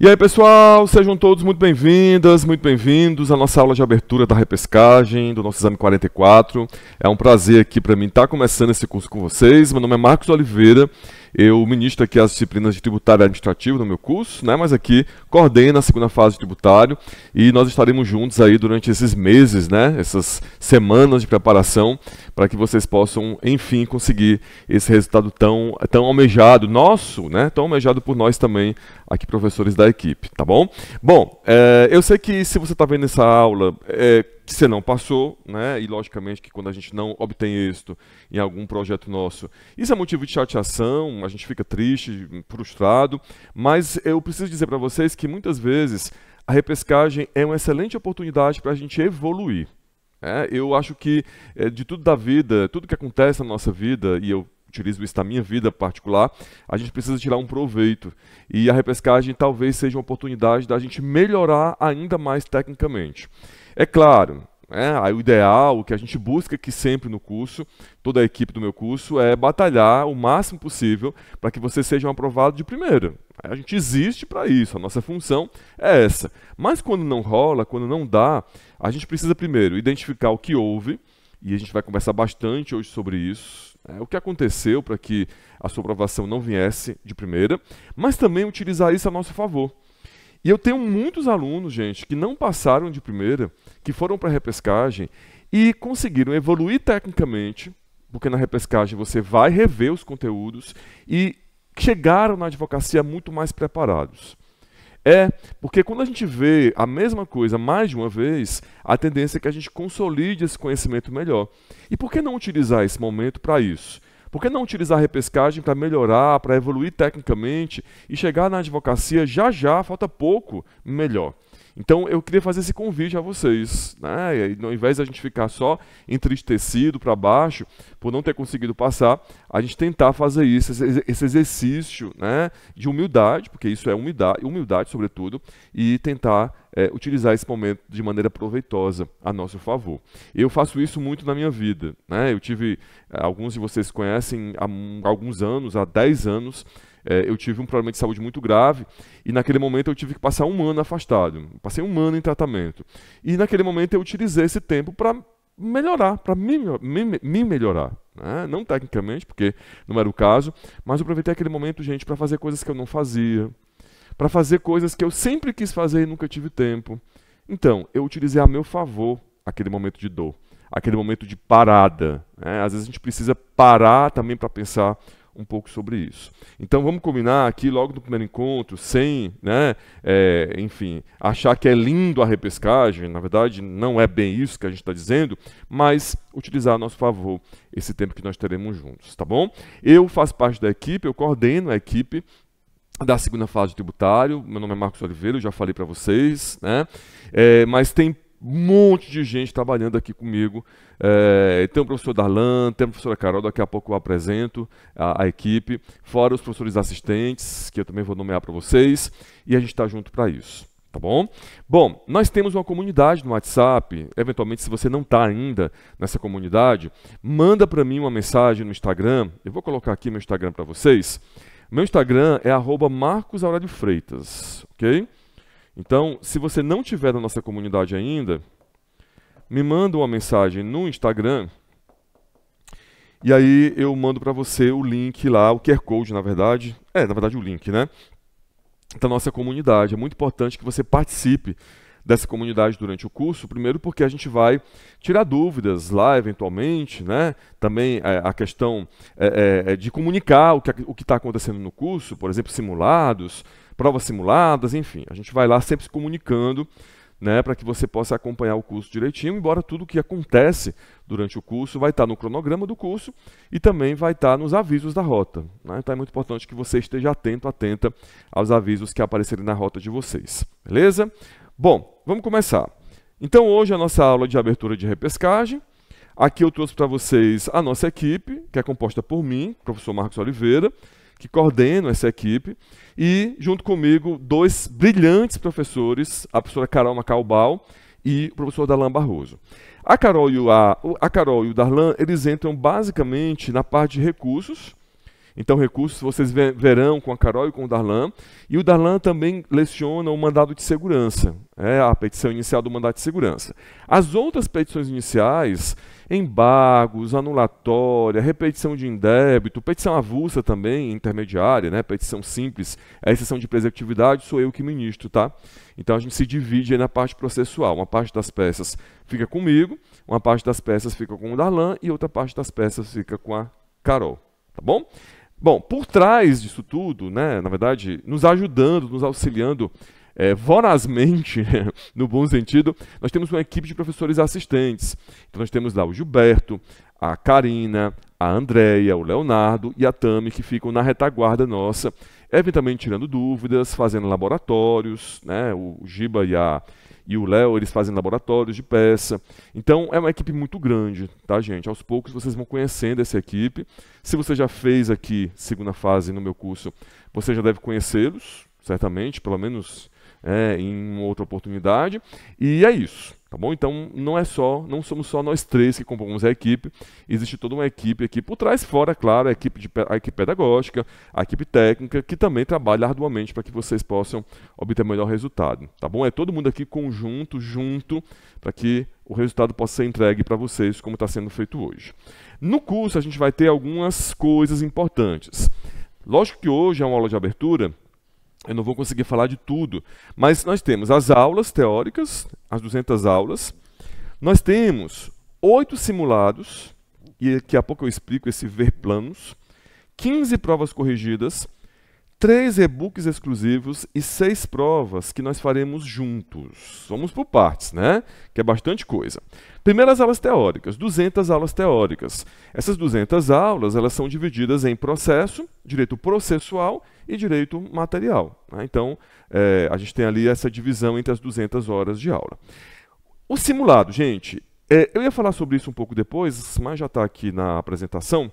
E aí, pessoal, sejam todos muito bem-vindas, muito bem-vindos à nossa aula de abertura da repescagem do nosso exame 44. É um prazer aqui para mim estar começando esse curso com vocês. Meu nome é Marcos Oliveira, eu ministro aqui as disciplinas de tributário e administrativo no meu curso, mas aqui coordeno a segunda fase de tributário e nós estaremos juntos aí durante esses meses, essas semanas de preparação, para que vocês possam, enfim, conseguir esse resultado tão almejado, nosso, tão almejado por nós também, aqui professores da equipe, tá bom? Bom, eu sei que se você está vendo essa aula, que você não passou, e logicamente que quando a gente não obtém êxito em algum projeto nosso, isso é motivo de chateação, a gente fica triste, frustrado, mas eu preciso dizer para vocês que muitas vezes a repescagem é uma excelente oportunidade para a gente evoluir. Eu acho que de tudo da vida, tudo que acontece na nossa vida, e eu utilizo isso na minha vida particular, a gente precisa tirar um proveito. E a repescagem talvez seja uma oportunidade da gente melhorar ainda mais tecnicamente. É claro, o ideal, o que a gente busca aqui sempre no curso, toda a equipe do meu curso, é batalhar o máximo possível para que vocês sejam aprovados de primeira. A gente existe para isso, a nossa função é essa. Mas quando não rola, quando não dá, a gente precisa primeiro identificar o que houve, e a gente vai conversar bastante hoje sobre isso, o que aconteceu para que a sua aprovação não viesse de primeira, mas também utilizar isso a nosso favor. E eu tenho muitos alunos, gente, que não passaram de primeira, que foram para a repescagem e conseguiram evoluir tecnicamente, porque na repescagem você vai rever os conteúdos e chegaram na advocacia muito mais preparados. Porque quando a gente vê a mesma coisa mais de uma vez, a tendência é que a gente consolide esse conhecimento melhor. E por que não utilizar esse momento para isso? Por que não utilizar a repescagem para melhorar, para evoluir tecnicamente e chegar na advocacia já, falta pouco, melhor? Então eu queria fazer esse convite a vocês, ao invés de a gente ficar só entristecido para baixo por não ter conseguido passar, a gente tentar fazer isso, esse exercício de humildade, porque isso é humildade sobretudo, e tentar utilizar esse momento de maneira proveitosa a nosso favor. Eu faço isso muito na minha vida. Eu tive, alguns de vocês conhecem, há alguns anos, há 10 anos, eu tive um problema de saúde muito grave e naquele momento eu tive que passar um ano afastado. Passei um ano em tratamento. E naquele momento eu utilizei esse tempo para melhorar, para me melhorar. Não tecnicamente, porque não era o caso, mas eu aproveitei aquele momento, gente, para fazer coisas que eu não fazia, para fazer coisas que eu sempre quis fazer e nunca tive tempo. Então, eu utilizei a meu favor aquele momento de dor, aquele momento de parada. Às vezes a gente precisa parar também para pensar um pouco sobre isso. Então vamos combinar aqui logo no primeiro encontro, sem, enfim, achar que é lindo a repescagem, na verdade não é bem isso que a gente está dizendo, mas utilizar a nosso favor esse tempo que nós teremos juntos, tá bom? Eu faço parte da equipe, eu coordeno a equipe da segunda fase de tributário, meu nome é Marcos Oliveira, eu já falei para vocês, mas tem um monte de gente trabalhando aqui comigo. Tem o professor Darlan, tem a professora Carol, daqui a pouco eu apresento a equipe, fora os professores assistentes, que eu também vou nomear para vocês, e a gente está junto para isso, tá bom? Bom, nós temos uma comunidade no WhatsApp, eventualmente se você não está ainda nessa comunidade, manda para mim uma mensagem no Instagram, eu vou colocar aqui meu Instagram para vocês. Meu Instagram é @MarcosAureliofreitas, ok? Então, se você não tiver na nossa comunidade ainda, me manda uma mensagem no Instagram e aí eu mando para você o link lá, o QR Code, na verdade o link, da nossa comunidade. É muito importante que você participe dessa comunidade durante o curso, primeiro porque a gente vai tirar dúvidas lá, eventualmente, também a questão de comunicar o que está acontecendo no curso, por exemplo, simulados, provas simuladas, enfim, a gente vai lá sempre se comunicando, para que você possa acompanhar o curso direitinho, embora tudo o que acontece durante o curso vai estar no cronograma do curso e também vai estar nos avisos da rota. Então é muito importante que você esteja atenta aos avisos que aparecerem na rota de vocês, beleza? Bom, vamos começar. Então hoje a nossa aula de abertura de repescagem. Aqui eu trouxe para vocês a nossa equipe, que é composta por mim, professor Marcos Oliveira, que coordeno essa equipe, e junto comigo dois brilhantes professores, a professora Carol Macaubal e o professor Darlan Barroso. A Carol e o Darlan, eles entram basicamente na parte de recursos Então, recursos vocês verão com a Carol e com o Darlan. E o Darlan também leciona o mandado de segurança, a petição inicial do mandado de segurança. As outras petições iniciais, embargos, anulatória, repetição de indébito, petição avulsa também, intermediária, né? Petição simples, a exceção de preservatividade, sou eu que ministro, tá? Então a gente se divide aí na parte processual. Uma parte das peças fica comigo, uma parte das peças fica com o Darlan e outra parte das peças fica com a Carol, tá bom? Bom, por trás disso tudo, né, na verdade, nos ajudando, nos auxiliando vorazmente, no bom sentido, nós temos uma equipe de professores assistentes. Então nós temos lá o Gilberto, a Karina, a Andréia, o Leonardo e a Tami, que ficam na retaguarda nossa, eventualmente tirando dúvidas, fazendo laboratórios, né, o Giba e o Léo, eles fazem laboratórios de peça. Então, é uma equipe muito grande, tá, gente? Aos poucos vocês vão conhecendo essa equipe. Se você já fez aqui segunda fase no meu curso, você já deve conhecê-los, certamente, pelo menos em uma outra oportunidade. E é isso, tá bom? Então, não somos só nós três que compomos a equipe. Existe toda uma equipe aqui por trás, fora, claro, a equipe pedagógica, a equipe técnica, que também trabalha arduamente para que vocês possam obter melhor resultado, tá bom? É todo mundo aqui conjunto, junto, para que o resultado possa ser entregue para vocês, como está sendo feito hoje. No curso, a gente vai ter algumas coisas importantes. Lógico que hoje é uma aula de abertura, eu não vou conseguir falar de tudo, mas nós temos as aulas teóricas, as 200 aulas, nós temos 8 simulados, e daqui a pouco eu explico esse ver planos, 15 provas corrigidas, 3 e-books exclusivos e 6 provas que nós faremos juntos. Vamos por partes, né? Que é bastante coisa. Primeiras aulas teóricas, 200 aulas teóricas. Essas 200 aulas, elas são divididas em processo, direito processual e direito material, né? Então, a gente tem ali essa divisão entre as 200 horas de aula. O simulado, gente, eu ia falar sobre isso um pouco depois, mas já está aqui na apresentação.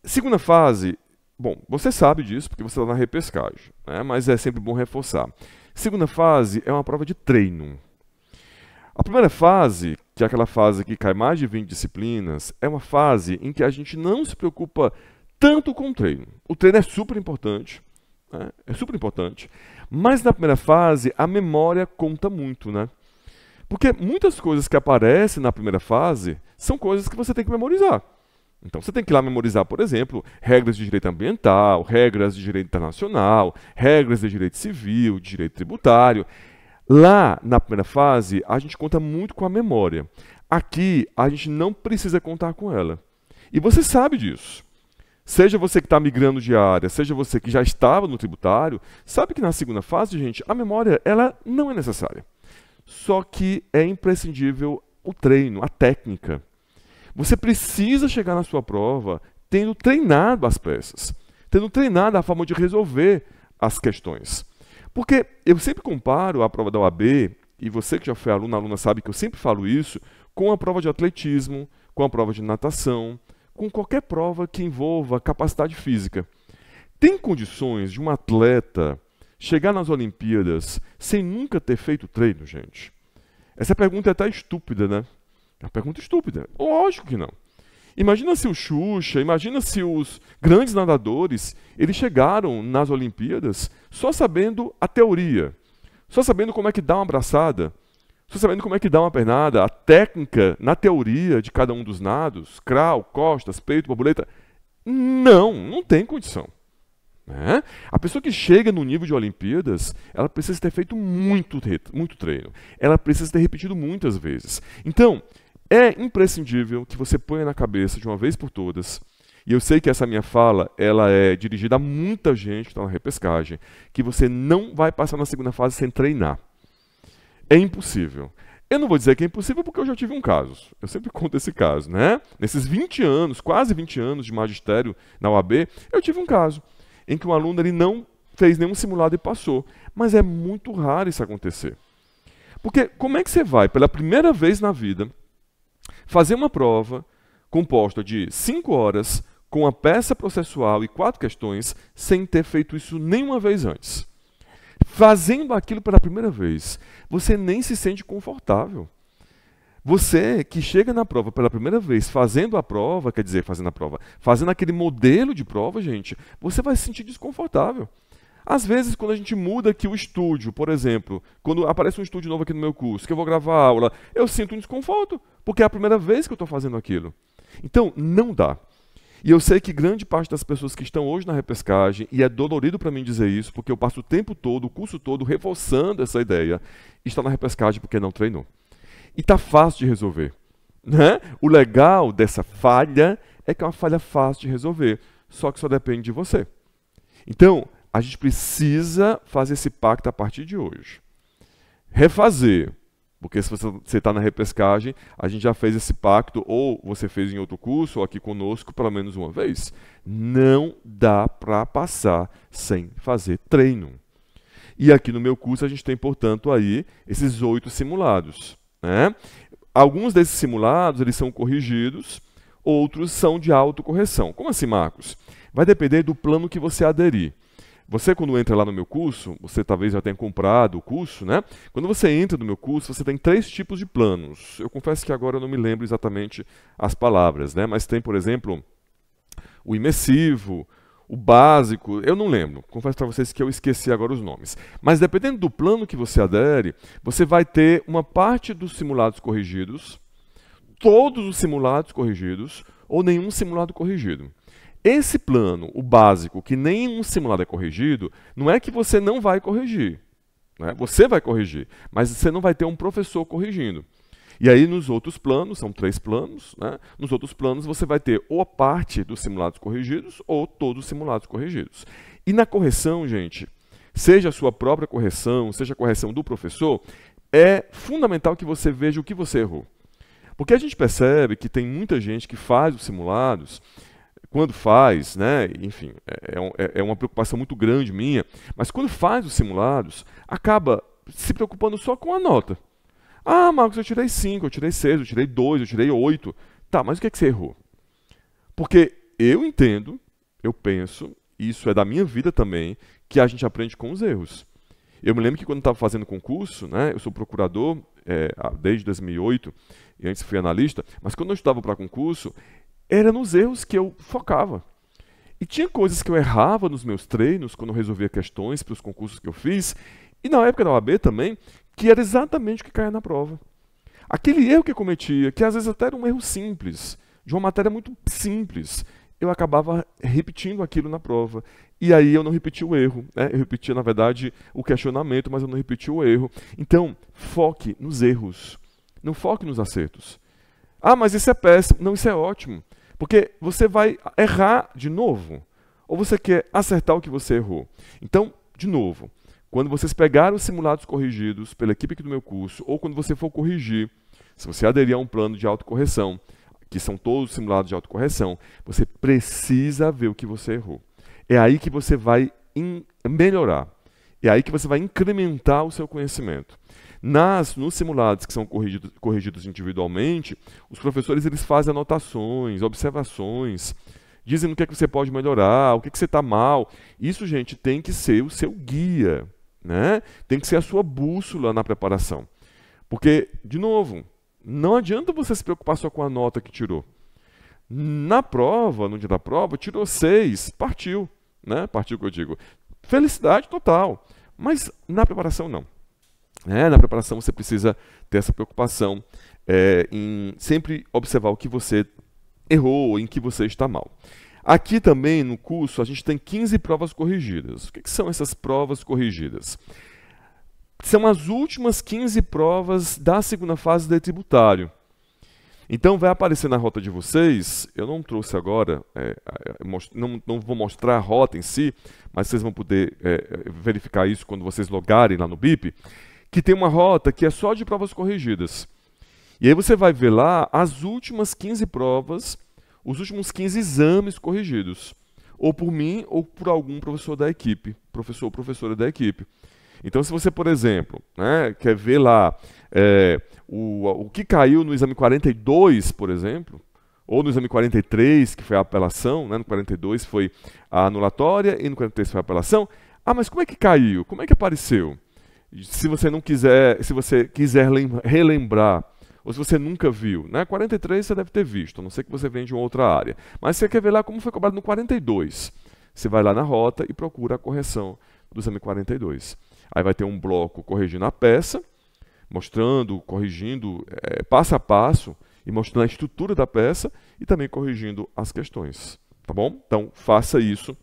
Segunda fase, bom, você sabe disso porque você está na repescagem, né? Mas é sempre bom reforçar. Segunda fase é uma prova de treino. A primeira fase, que é aquela fase que cai mais de 20 disciplinas, é uma fase em que a gente não se preocupa tanto com o treino. O treino é super importante, né? É super importante, mas na primeira fase a memória conta muito, né? Porque muitas coisas que aparecem na primeira fase são coisas que você tem que memorizar. Então você tem que ir lá memorizar, por exemplo, regras de direito ambiental, regras de direito internacional, regras de direito civil, de direito tributário. Lá, na primeira fase, a gente conta muito com a memória. Aqui, a gente não precisa contar com ela. E você sabe disso. Seja você que está migrando de área, seja você que já estava no tributário, sabe que na segunda fase, gente, a memória ela não é necessária. Só que é imprescindível o treino, a técnica. Você precisa chegar na sua prova tendo treinado as peças, tendo treinado a forma de resolver as questões. Porque eu sempre comparo a prova da OAB, e você que já foi aluno, aluna sabe que eu sempre falo isso, com a prova de atletismo, com a prova de natação, com qualquer prova que envolva capacidade física. Tem condições de um atleta chegar nas Olimpíadas sem nunca ter feito treino, gente? Essa pergunta é até estúpida, né? É uma pergunta estúpida. Lógico que não. Imagina se o Xuxa, imagina se os grandes nadadores, eles chegaram nas Olimpíadas só sabendo a teoria, só sabendo como é que dá uma abraçada, só sabendo como é que dá uma pernada, a técnica na teoria de cada um dos nados, crawl, costas, peito, borboleta. Não tem condição, né? A pessoa que chega no nível de Olimpíadas, ela precisa ter feito muito treino, ela precisa ter repetido muitas vezes. Então, é imprescindível que você ponha na cabeça de uma vez por todas, e eu sei que essa minha fala ela é dirigida a muita gente que está na repescagem, que você não vai passar na segunda fase sem treinar. É impossível. Eu não vou dizer que é impossível porque eu já tive um caso. Eu sempre conto esse caso, né? Nesses 20 anos, quase 20 anos de magistério na UAB, eu tive um caso em que um aluno ele não fez nenhum simulado e passou. Mas é muito raro isso acontecer. Porque como é que você vai, pela primeira vez na vida, fazer uma prova composta de 5 horas, com a peça processual e 4 questões, sem ter feito isso nenhuma vez antes? Fazendo aquilo pela primeira vez, você nem se sente confortável. Você que chega na prova pela primeira vez, fazendo a prova, quer dizer, fazendo aquele modelo de prova, gente, você vai se sentir desconfortável. Às vezes, quando a gente muda aqui o estúdio, por exemplo, quando aparece um estúdio novo aqui no meu curso, que eu vou gravar a aula, eu sinto um desconforto, porque é a primeira vez que eu estou fazendo aquilo. Então, não dá. E eu sei que grande parte das pessoas que estão hoje na repescagem, e é dolorido para mim dizer isso, porque eu passo o tempo todo, o curso todo, reforçando essa ideia, está na repescagem porque não treinou. E está fácil de resolver. Né? O legal dessa falha é que é uma falha fácil de resolver, só que só depende de você. Então, a gente precisa fazer esse pacto a partir de hoje. Refazer, porque se você está na repescagem, a gente já fez esse pacto, ou você fez em outro curso, ou aqui conosco, pelo menos uma vez. Não dá para passar sem fazer treino. E aqui no meu curso a gente tem, portanto, aí esses 8 simulados. Né? Alguns desses simulados eles são corrigidos, outros são de autocorreção. Como assim, Marcos? Vai depender do plano que você aderir. Você, quando entra lá no meu curso, você talvez já tenha comprado o curso, né? Quando você entra no meu curso, você tem 3 tipos de planos. Eu confesso que agora eu não me lembro exatamente as palavras, né? Mas tem, por exemplo, o imersivo, o básico, eu não lembro. Confesso para vocês que eu esqueci agora os nomes. Mas dependendo do plano que você adere, você vai ter uma parte dos simulados corrigidos, todos os simulados corrigidos, ou nenhum simulado corrigido. Esse plano, o básico, que nenhum simulado é corrigido, não é que você não vai corrigir. Né? Você vai corrigir, mas você não vai ter um professor corrigindo. E aí nos outros planos, são 3 planos, né? Nos outros planos você vai ter ou a parte dos simulados corrigidos ou todos os simulados corrigidos. E na correção, gente, seja a sua própria correção, seja a correção do professor, é fundamental que você veja o que você errou. Porque a gente percebe que tem muita gente que faz os simulados, quando faz, né, enfim, é uma preocupação muito grande minha, mas quando faz os simulados, acaba se preocupando só com a nota. Ah, Marcos, eu tirei 5, eu tirei 6, eu tirei 2, eu tirei 8. Tá, mas o que é que você errou? Porque eu entendo, eu penso, e isso é da minha vida também, que a gente aprende com os erros. Eu me lembro que quando eu estava fazendo concurso, né, eu sou procurador desde 2008, e antes fui analista, mas quando eu estudava para concurso, era nos erros que eu focava. E tinha coisas que eu errava nos meus treinos, quando eu resolvia questões para os concursos que eu fiz, e na época da OAB também, que era exatamente o que caía na prova. Aquele erro que eu cometia, que às vezes até era um erro simples, de uma matéria muito simples, eu acabava repetindo aquilo na prova. E aí eu não repetia o erro, né? Eu repetia, na verdade, o questionamento, mas eu não repetia o erro. Então, foque nos erros, não foque nos acertos. Ah, mas isso é péssimo. Não, isso é ótimo, porque você vai errar de novo, ou você quer acertar o que você errou. Então, de novo, quando vocês pegarem os simulados corrigidos pela equipe aqui do meu curso, ou quando você for corrigir, se você aderir a um plano de autocorreção, que são todos simulados de autocorreção, você precisa ver o que você errou. É aí que você vai melhorar. É aí que você vai incrementar o seu conhecimento. Nos simulados que são corrigidos individualmente, os professores eles fazem anotações, observações, dizem o que é que você pode melhorar, o que é que você está mal. Isso, gente, tem que ser o seu guia, né? Tem que ser a sua bússola na preparação. Porque, de novo, não adianta você se preocupar só com a nota que tirou. Na prova, no dia da prova, tirou 6, partiu, né? Partiu que eu digo. Felicidade total, mas na preparação não. Na preparação você precisa ter essa preocupação em sempre observar o que você errou, em que você está mal. Aqui também no curso a gente tem 15 provas corrigidas. O que são essas provas corrigidas? São as últimas 15 provas da segunda fase de tributário. Então vai aparecer na rota de vocês, eu não trouxe agora, não vou mostrar a rota em si, mas vocês vão poder verificar isso quando vocês logarem lá no BIP, que tem uma rota que é só de provas corrigidas. E aí você vai ver lá as últimas 15 provas, os últimos 15 exames corrigidos, ou por mim ou por algum professor da equipe, professor ou professora da equipe. Então, se você, por exemplo, quer ver lá o que caiu no exame 42, por exemplo, ou no exame 43, que foi a apelação, né? No 42 foi a anulatória e no 43 foi a apelação. Ah, mas como é que caiu? Como é que apareceu? Se você quiser relembrar ou se você nunca viu, né? 43 você deve ter visto, a não ser que você venha de uma outra área. Mas você quer ver lá como foi cobrado no 42. Você vai lá na rota e procura a correção do exame 42. Aí vai ter um bloco corrigindo a peça, mostrando, corrigindo passo a passo e mostrando a estrutura da peça e também corrigindo as questões, tá bom? Então, faça isso.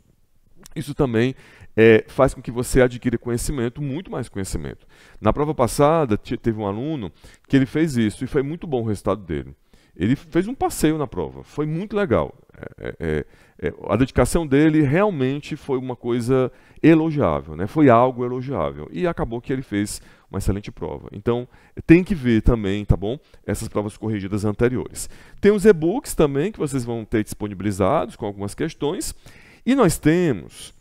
Isso também faz com que você adquira conhecimento, muito mais conhecimento. Na prova passada, teve um aluno que ele fez isso e foi muito bom o resultado dele. Ele fez um passeio na prova, foi muito legal. A dedicação dele realmente foi uma coisa elogiável, né? Foi algo elogiável. E acabou que ele fez uma excelente prova. Então, tem que ver também, tá bom? Essas provas corrigidas anteriores. Tem os e-books também, que vocês vão ter disponibilizados com algumas questões. E nós temos,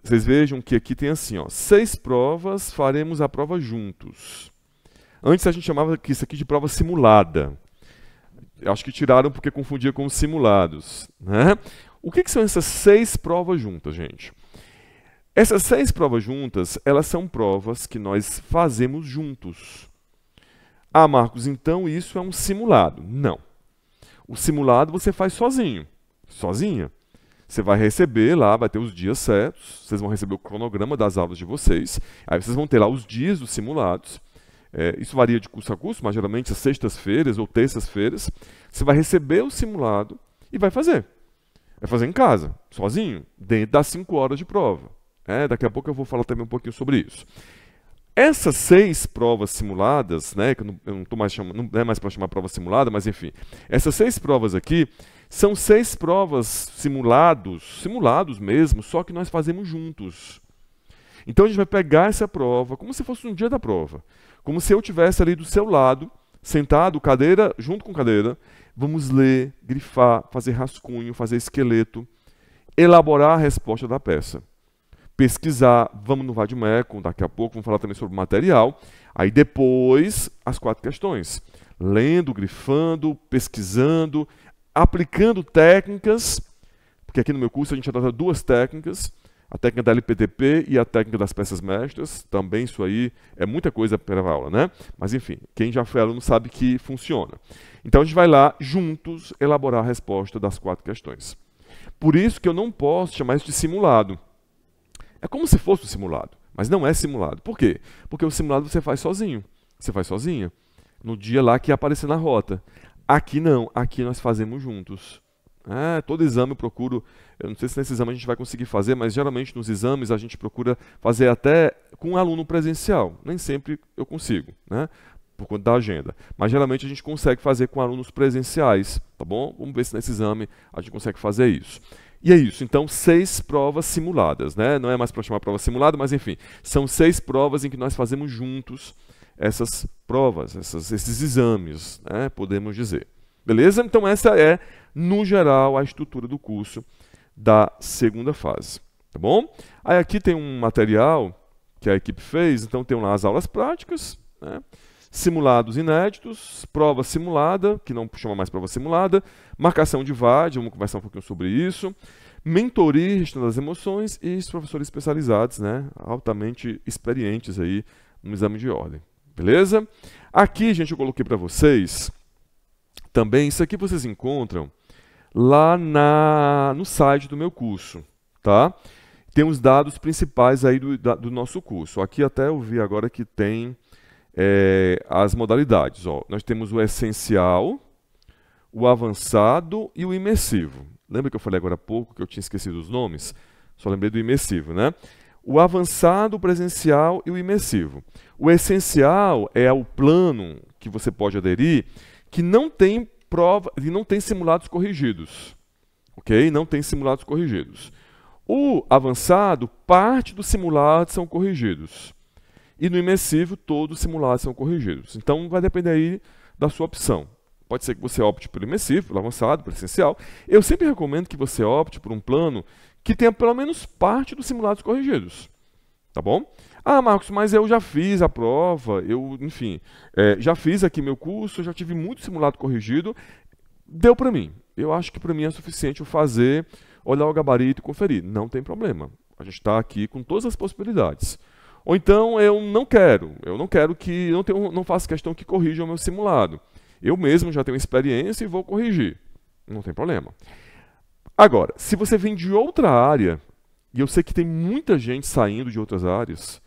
vocês vejam que aqui tem assim, ó, 6 provas, faremos a prova juntos. Antes a gente chamava isso aqui de prova simulada. Acho que tiraram porque confundia com os simulados, né? O que são essas 6 provas juntas, gente? Essas 6 provas juntas, elas são provas que nós fazemos juntos. Ah, Marcos, então isso é um simulado? Não. O simulado você faz sozinho, sozinha. Você vai receber lá, vai ter os dias certos, vocês vão receber o cronograma das aulas de vocês, aí vocês vão ter lá os dias dos simulados. Isso varia de curso a curso, mas geralmente às sextas-feiras ou terças-feiras. Você vai receber o simulado e vai fazer. Vai fazer em casa, sozinho, dentro das 5 horas de prova. Daqui a pouco eu vou falar também um pouquinho sobre isso. Essas 6 provas simuladas, né, que eu não estou mais chamando, não é mais para chamar prova simulada, mas enfim, essas 6 provas aqui são 6 provas simulados mesmo, só que nós fazemos juntos. Então a gente vai pegar essa prova como se fosse um dia da prova. Como se eu estivesse ali do seu lado, sentado, cadeira junto com cadeira. Vamos ler, grifar, fazer rascunho, fazer esqueleto, elaborar a resposta da peça. Pesquisar, vamos no Vademecum, daqui a pouco vamos falar também sobre material. Aí depois, as 4 questões. Lendo, grifando, pesquisando, aplicando técnicas, porque aqui no meu curso a gente adota 2 técnicas, a técnica da LPTP e a técnica das peças mestras. Também isso aí é muita coisa para a aula, né? Mas enfim, quem já foi aluno sabe que funciona. Então a gente vai lá, juntos, elaborar a resposta das 4 questões. Por isso que eu não posso chamar isso de simulado. É como se fosse um simulado, mas não é simulado. Por quê? Porque o simulado você faz sozinho, você faz sozinha, no dia lá que aparecer na rota. Aqui não, aqui nós fazemos juntos. Todo exame eu procuro, eu não sei se nesse exame a gente vai conseguir fazer, mas geralmente nos exames a gente procura fazer até com um aluno presencial. Nem sempre eu consigo, né? Por conta da agenda. Mas geralmente a gente consegue fazer com alunos presenciais, tá bom? Vamos ver se nesse exame a gente consegue fazer isso. E é isso, então 6 provas simuladas, né? Não é mais para chamar prova simulada, mas enfim, são 6 provas em que nós fazemos juntos essas provas, esses exames, né? Podemos dizer. Beleza? Então essa é, no geral, a estrutura do curso da segunda fase, tá bom? Aí aqui tem um material que a equipe fez, então tem lá as aulas práticas, né? Simulados inéditos, prova simulada, que não chama mais prova simulada, marcação de VAD, vamos conversar um pouquinho sobre isso, mentoria, gestão das emoções e os professores especializados, né? Altamente experientes aí no exame de ordem, beleza? Aqui, gente, eu coloquei para vocês também, isso aqui vocês encontram lá no site do meu curso, tá? Tem os dados principais aí do nosso curso. Aqui até eu vi agora que tem as modalidades. Ó. Nós temos o essencial, o avançado e o imersivo. Lembra que eu falei agora há pouco que eu tinha esquecido os nomes? Só lembrei do imersivo, né? O avançado, o presencial e o imersivo. O essencial é o plano que você pode aderir que não tem prova e não tem simulados corrigidos. Ok? Não tem simulados corrigidos. O avançado, parte dos simulados são corrigidos. E no imersivo, todos os simulados são corrigidos. Então, vai depender aí da sua opção. Pode ser que você opte pelo imersivo, pelo avançado, pelo essencial. Eu sempre recomendo que você opte por um plano que tenha pelo menos parte dos simulados corrigidos. Tá bom? Ah, Marcos, mas eu já fiz a prova, enfim, já fiz aqui meu curso, já tive muito simulado corrigido. Deu para mim. Eu acho que para mim é suficiente eu fazer, olhar o gabarito e conferir. Não tem problema. A gente está aqui com todas as possibilidades. Ou então eu não quero que, não faço questão que corrija o meu simulado. Eu mesmo já tenho experiência e vou corrigir. Não tem problema. Agora, se você vem de outra área, e eu sei que tem muita gente saindo de outras áreas,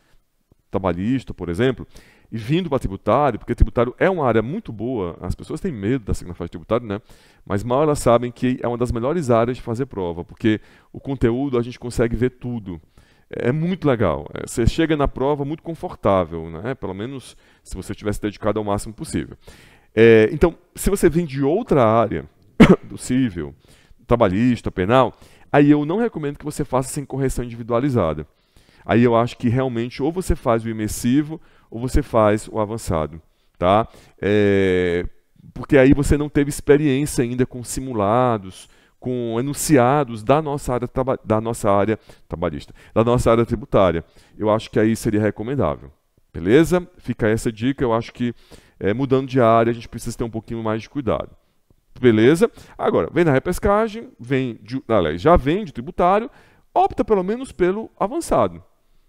trabalhista, por exemplo, e vindo para tributário, porque tributário é uma área muito boa, as pessoas têm medo da segunda fase de tributário, né? Mas mal elas sabem que é uma das melhores áreas de fazer prova, porque o conteúdo a gente consegue ver tudo. É muito legal. Você chega na prova muito confortável, né? Pelo menos se você tivesse dedicado ao máximo possível. Então, se você vem de outra área, do civil, trabalhista, penal, aí eu não recomendo que você faça sem correção individualizada. Aí eu acho que realmente ou você faz o imersivo ou você faz o avançado, tá? Porque aí você não teve experiência ainda com simulados, com enunciados da nossa área trabalhista, da nossa área tributária. Eu acho que aí seria recomendável. Beleza? Fica essa dica. Eu acho que mudando de área a gente precisa ter um pouquinho mais de cuidado. Beleza? Agora, vem na repescagem, já vem de tributário, opta pelo menos pelo avançado.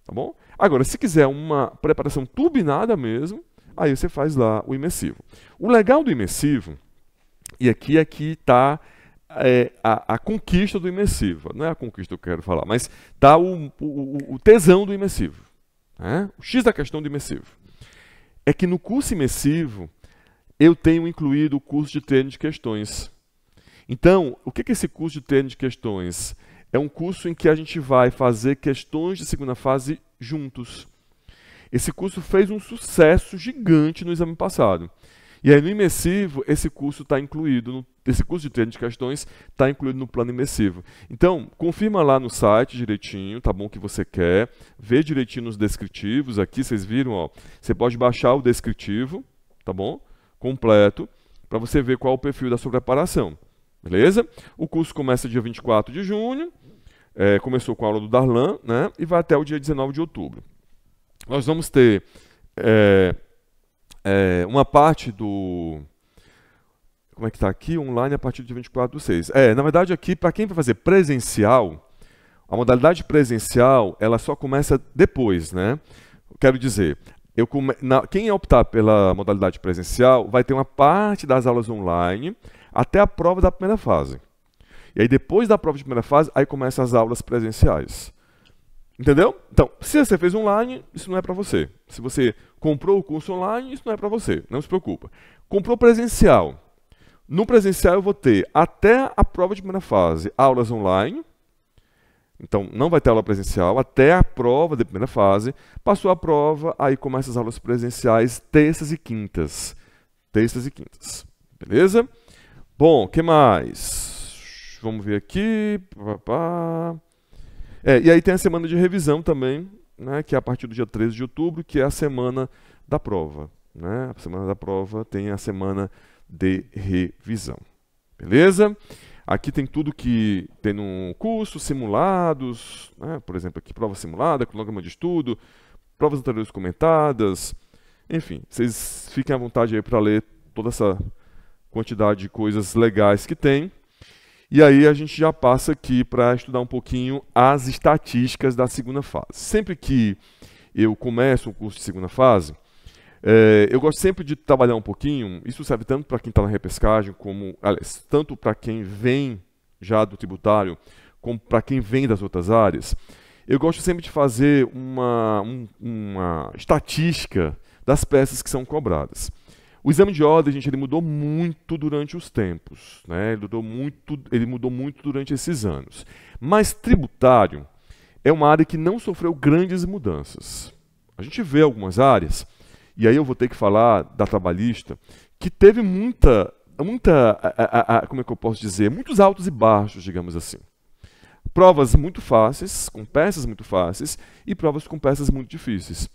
Tá bom? Agora, se quiser uma preparação turbinada mesmo, aí você faz lá o imersivo. O legal do imersivo, e aqui está a conquista do imersivo, não é a conquista que eu quero falar, mas está o tesão do imersivo, né? O X da questão do imersivo. É que no curso imersivo, eu tenho incluído o curso de treino de questões. Então, o que é esse curso de treino de questões? É um curso em que a gente vai fazer questões de segunda fase juntos. Esse curso fez um sucesso gigante no exame passado. E aí no imersivo, esse curso está incluído, esse curso de treino de questões está incluído no plano imersivo. Então, confirma lá no site direitinho, tá bom, o que você quer, vê direitinho nos descritivos, aqui vocês viram, ó, você pode baixar o descritivo, tá bom, completo, para você ver qual é o perfil da sua preparação. Beleza? O curso começa dia 24 de junho, começou com a aula do Darlan, né, e vai até o dia 19 de outubro. Nós vamos ter uma parte do... Como é que está aqui? Online a partir do dia 24/6. Na verdade, aqui, para quem vai fazer presencial, a modalidade presencial, ela só começa depois, né? Quero dizer, quem optar pela modalidade presencial vai ter uma parte das aulas online até a prova da primeira fase. E aí depois da prova de primeira fase, aí começam as aulas presenciais. Entendeu? Então, se você fez online, isso não é para você. Se você comprou o curso online, isso não é para você. Não se preocupa. Comprou presencial. No presencial eu vou ter até a prova de primeira fase aulas online. Então, não vai ter aula presencial até a prova da primeira fase. Passou a prova, aí começam as aulas presenciais terças e quintas. Terças e quintas. Beleza? Bom, o que mais? Vamos ver aqui. E aí tem a semana de revisão também, né, que é a partir do dia 13 de outubro, que é a semana da prova. Né? A semana da prova tem a semana de revisão. Beleza? Aqui tem tudo que tem no curso, simulados, né? Por exemplo, aqui prova simulada, cronograma de estudo, provas anteriores comentadas, enfim, vocês fiquem à vontade aí para ler toda essa quantidade de coisas legais que tem. E aí a gente já passa aqui para estudar um pouquinho as estatísticas da segunda fase. Sempre que eu começo um curso de segunda fase, eu gosto sempre de trabalhar um pouquinho, isso serve tanto para quem está na repescagem, como, aliás, tanto para quem vem já do tributário, como para quem vem das outras áreas. Eu gosto sempre de fazer uma estatística das peças que são cobradas. O exame de ordem, gente, ele mudou muito durante os tempos, né? Ele mudou muito durante esses anos. Mas tributário é uma área que não sofreu grandes mudanças. A gente vê algumas áreas, e aí eu vou ter que falar da trabalhista, que teve como é que eu posso dizer, muitos altos e baixos, digamos assim. Provas muito fáceis, com peças muito fáceis, e provas com peças muito difíceis.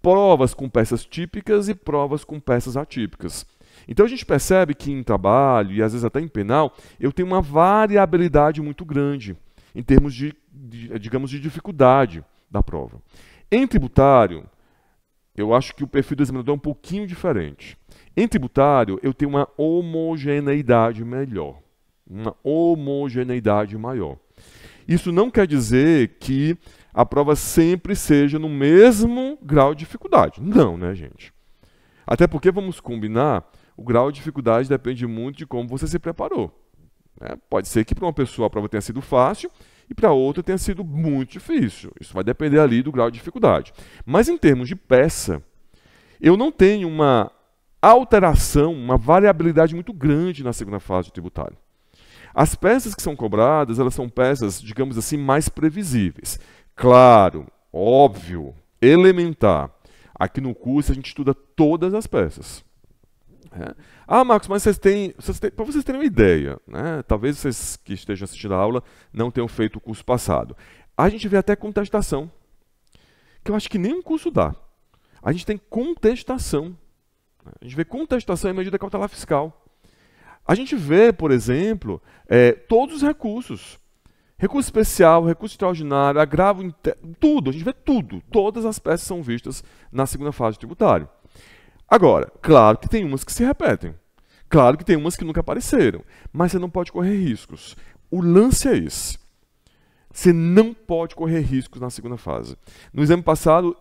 Provas com peças típicas e provas com peças atípicas. Então a gente percebe que em trabalho, e às vezes até em penal, eu tenho uma variabilidade muito grande, em termos digamos, de dificuldade da prova. Em tributário, eu acho que o perfil do examinador é um pouquinho diferente. Em tributário, eu tenho uma homogeneidade melhor, uma homogeneidade maior. Isso não quer dizer que a prova sempre seja no mesmo grau de dificuldade. Não, né, gente? Até porque, vamos combinar, o grau de dificuldade depende muito de como você se preparou. Né? Pode ser que para uma pessoa a prova tenha sido fácil e para outra tenha sido muito difícil. Isso vai depender ali do grau de dificuldade. Mas em termos de peça, eu não tenho uma alteração, uma variabilidade muito grande na segunda fase do tributário. As peças que são cobradas, elas são peças, digamos assim, mais previsíveis. Claro, óbvio, elementar. Aqui no curso a gente estuda todas as peças. Ah, Marcos, mas para vocês terem uma ideia, né? Talvez vocês que estejam assistindo a aula não tenham feito o curso passado. A gente vê até contestação, que eu acho que nenhum curso dá. A gente tem contestação. A gente vê contestação em medida cautelar fiscal. A gente vê, por exemplo, todos os recursos. Recurso especial, recurso extraordinário, agravo interno, tudo. A gente vê tudo. Todas as peças são vistas na segunda fase do tributário. Agora, claro que tem umas que se repetem. Claro que tem umas que nunca apareceram. Mas você não pode correr riscos. O lance é esse. Você não pode correr riscos na segunda fase. No exame passado,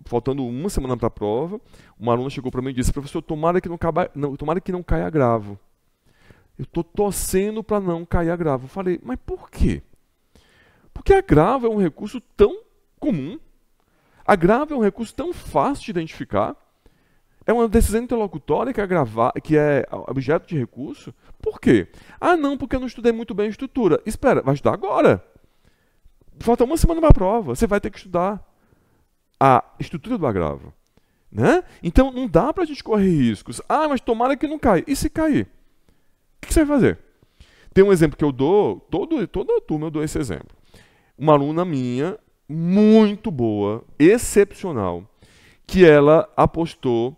faltando uma semana para a prova, uma aluna chegou para mim e disse: professor, tomara que não caia agravo. Eu estou torcendo para não cair agravo. Eu falei, mas por quê? Porque agravo é um recurso tão comum. Agravo é um recurso tão fácil de identificar. É uma decisão interlocutória que é objeto de recurso. Por quê? Ah, não, porque eu não estudei muito bem a estrutura. Espera, vai estudar agora. Falta uma semana para a prova. Você vai ter que estudar a estrutura do agravo. Né? Então, não dá para a gente correr riscos. Ah, mas tomara que não caia. E se cair? O que você vai fazer? Tem um exemplo que eu dou, toda a turma eu dou esse exemplo. Uma aluna minha, muito boa, excepcional, que ela apostou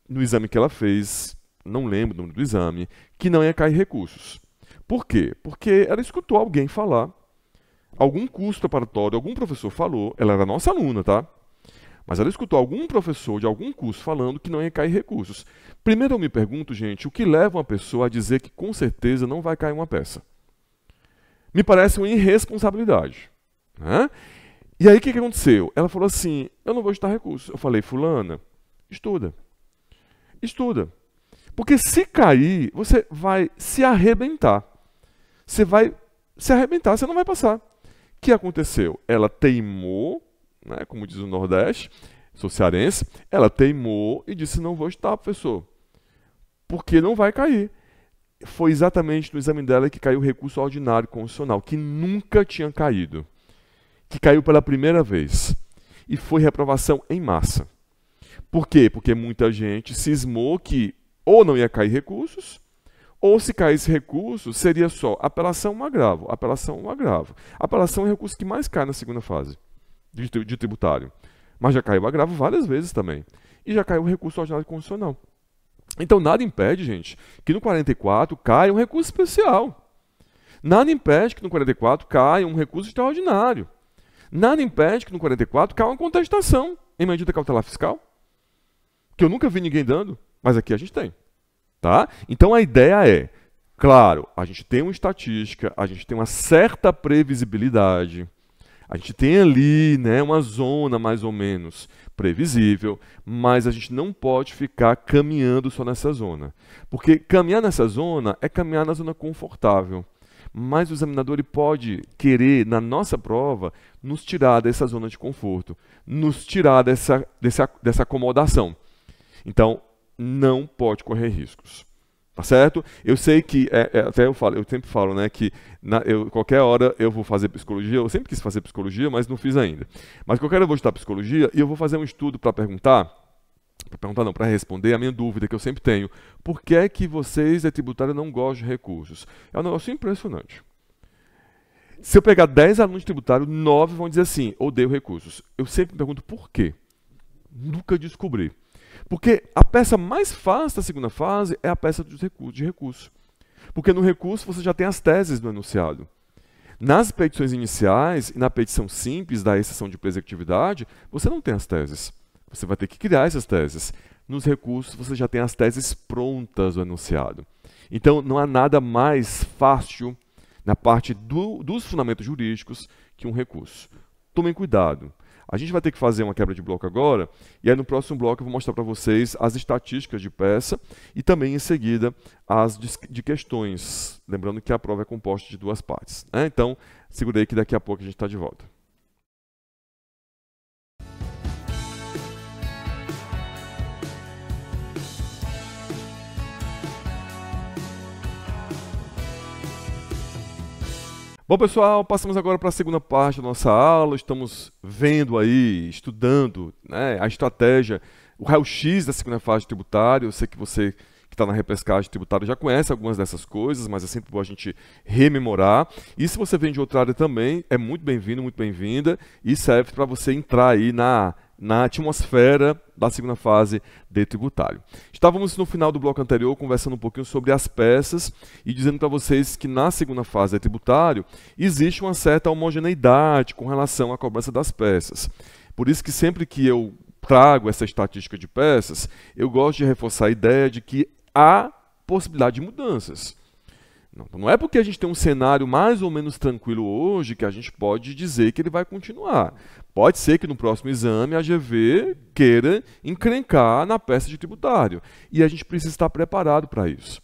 no exame que ela fez, não lembro o nome do exame, que não ia cair recursos. Por quê? Porque ela escutou alguém falar, algum curso preparatório, algum professor falou, ela era nossa aluna, tá? Mas ela escutou algum professor de algum curso falando que não ia cair recursos. Primeiro eu me pergunto, gente, o que leva uma pessoa a dizer que com certeza não vai cair uma peça? Me parece uma irresponsabilidade. Né? E aí o que aconteceu? Ela falou assim, eu não vou estudar recursos. Eu falei, fulana, estuda. Estuda. Porque se cair, você vai se arrebentar. Você vai se arrebentar, você não vai passar. O que aconteceu? Ela teimou, né, como diz o Nordeste, sou cearense, ela teimou e disse, não vou estudar, professor, porque não vai cair. Foi exatamente no exame dela que caiu o recurso ordinário constitucional, que nunca tinha caído, que caiu pela primeira vez, e foi reprovação em massa. Por quê? Porque muita gente cismou que ou não ia cair recursos, ou se caísse recursos, seria só apelação ou agravo, apelação ou agravo. Apelação é o recurso que mais cai na segunda fase de tributário. Mas já caiu agravo várias vezes também. E já caiu o recurso ordinário constitucional. Então nada impede, gente, que no 44 caia um recurso especial. Nada impede que no 44 caia um recurso extraordinário. Nada impede que no 44 caia uma contestação em medida cautelar fiscal. Que eu nunca vi ninguém dando, mas aqui a gente tem. Tá? Então a ideia é, claro, a gente tem uma estatística, a gente tem uma certa previsibilidade, a gente tem ali, né, uma zona mais ou menos previsível, mas a gente não pode ficar caminhando só nessa zona. Porque caminhar nessa zona é caminhar na zona confortável. Mas o examinador ele pode querer, na nossa prova, nos tirar dessa zona de conforto, nos tirar dessa acomodação. Então, não pode correr riscos. Tá certo? Eu sei que, até eu sempre falo, né, que qualquer hora eu vou fazer psicologia, eu sempre quis fazer psicologia, mas não fiz ainda. Mas qualquer hora eu vou estudar psicologia e eu vou fazer um estudo para para responder a minha dúvida que eu sempre tenho. Por que é que vocês, tributário, não gostam de recursos? É um negócio impressionante. Se eu pegar 10 alunos de tributário, 9 vão dizer assim, odeio recursos. Eu sempre me pergunto por quê? Nunca descobri. Porque a peça mais fácil da segunda fase é a peça de recurso. Porque no recurso você já tem as teses do enunciado. Nas petições iniciais e na petição simples da exceção de executividade, você não tem as teses. Você vai ter que criar essas teses. Nos recursos você já tem as teses prontas do enunciado. Então não há nada mais fácil na parte dos fundamentos jurídicos que um recurso. tomem cuidado. A gente vai ter que fazer uma quebra de bloco agora, e aí no próximo bloco eu vou mostrar para vocês as estatísticas de peça e também em seguida as de questões. Lembrando que a prova é composta de 2 partes, né? Então, segura aí que daqui a pouco a gente está de volta. Bom, pessoal, passamos agora para a segunda parte da nossa aula. Estamos vendo aí, estudando, né, a estratégia, o raio-x da segunda fase tributária. Eu sei que você que está na repescagem tributária já conhece algumas dessas coisas, mas é sempre bom a gente rememorar. E se você vem de outra área também, é muito bem-vindo, muito bem-vinda, e serve para você entrar aí na atmosfera da segunda fase de tributário. Estávamos no final do bloco anterior conversando um pouquinho sobre as peças e dizendo para vocês que na segunda fase de tributário existe uma certa homogeneidade com relação à cobrança das peças. Por isso que sempre que eu trago essa estatística de peças, eu gosto de reforçar a ideia de que há possibilidade de mudanças. Não é porque a gente tem um cenário mais ou menos tranquilo hoje que a gente pode dizer que ele vai continuar. Pode ser que no próximo exame a GV queira encrencar na peça de tributário. E a gente precisa estar preparado para isso.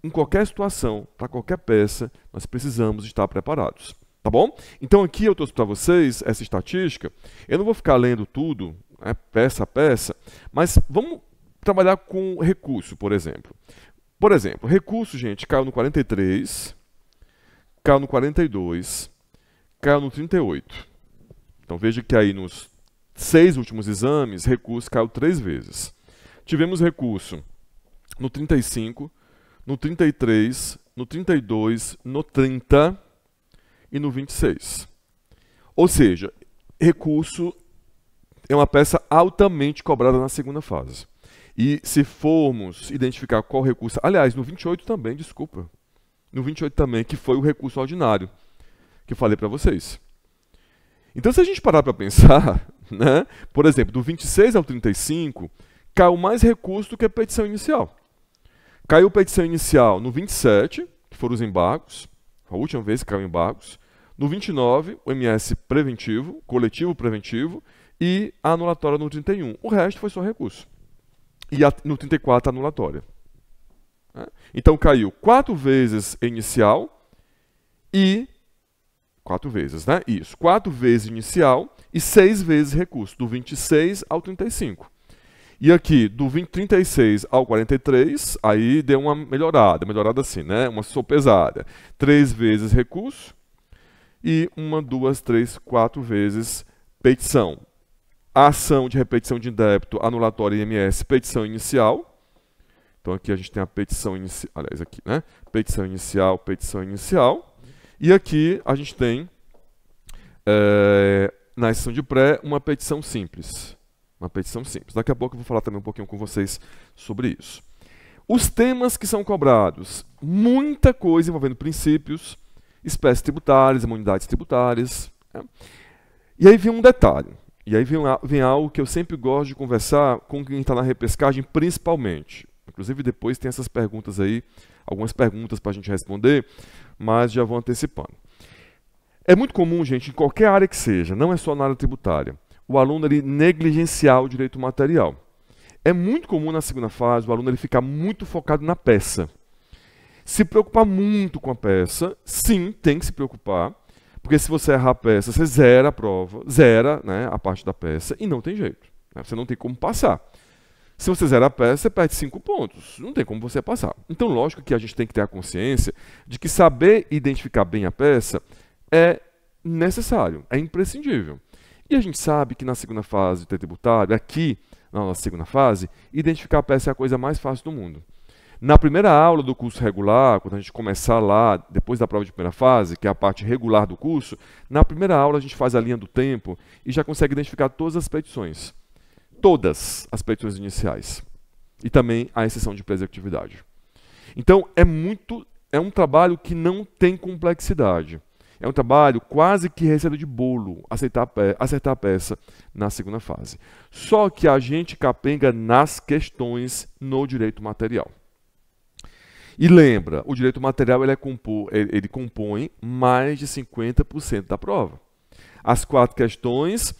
Em qualquer situação, para qualquer peça, nós precisamos estar preparados. Tá bom? Então aqui eu trouxe para vocês essa estatística. Eu não vou ficar lendo tudo, né, peça a peça, mas vamos trabalhar com recurso, por exemplo. Por exemplo, recurso, gente, caiu no 43, caiu no 42, caiu no 38. Então veja que aí nos 6 últimos exames, recurso caiu 3 vezes. Tivemos recurso no 35, no 33, no 32, no 30 e no 26. Ou seja, recurso é uma peça altamente cobrada na segunda fase. E se formos identificar qual recurso... Aliás, no 28 também, desculpa. No 28 também, que foi o recurso ordinário, que eu falei para vocês. Então, se a gente parar para pensar, né, por exemplo, do 26 ao 35, caiu mais recurso do que a petição inicial. Caiu a petição inicial no 27, que foram os embargos, a última vez que caiu embargos. No 29, o MS preventivo, coletivo preventivo, e a anulatória no 31. O resto foi só recurso. E no 34 a anulatória. Então caiu 4 vezes inicial e 4 vezes, né? Isso, 4 vezes inicial e 6 vezes recurso, do 26 ao 35. E aqui, do 36 ao 43, aí deu uma melhorada assim, né? Uma sopesada. 3 vezes recurso e 1, 2, 3, 4 vezes petição. A ação de repetição de débito, anulatória IMS, petição inicial. Então aqui a gente tem a petição inicial, aliás, aqui, né? Petição inicial, petição inicial. E aqui a gente tem, na exceção de pré, uma petição simples. Uma petição simples. Daqui a pouco eu vou falar também um pouquinho com vocês sobre isso. Os temas que são cobrados, muita coisa envolvendo princípios, espécies tributárias, imunidades tributárias. Né? E aí vem um detalhe. E aí vem algo que eu sempre gosto de conversar com quem está na repescagem, principalmente. Inclusive depois tem essas perguntas aí, algumas perguntas para a gente responder, mas já vou antecipando. É muito comum, gente, em qualquer área que seja, não é só na área tributária, o aluno ele negligenciar o direito material. É muito comum na segunda fase o aluno ele ficar muito focado na peça. Se preocupar muito com a peça, sim, tem que se preocupar, porque se você errar a peça, você zera a prova, zera, né, a parte da peça, e não tem jeito. Né? Você não tem como passar. Se você zera a peça, você perde 5 pontos. Não tem como você passar. Então, lógico que a gente tem que ter a consciência de que saber identificar bem a peça é necessário, é imprescindível. E a gente sabe que na segunda fase do tributário, aqui, na nossa segunda fase, identificar a peça é a coisa mais fácil do mundo. Na primeira aula do curso regular, quando a gente começar lá, depois da prova de primeira fase, que é a parte regular do curso, na primeira aula a gente faz a linha do tempo e já consegue identificar todas as petições. Todas as petições iniciais. E também a exceção de executividade. Então, é um trabalho que não tem complexidade. É um trabalho quase que receita de bolo, acertar a peça na segunda fase. Só que a gente capenga nas questões no direito material. E lembra, o direito material ele compõe mais de 50% da prova. as 4 questões,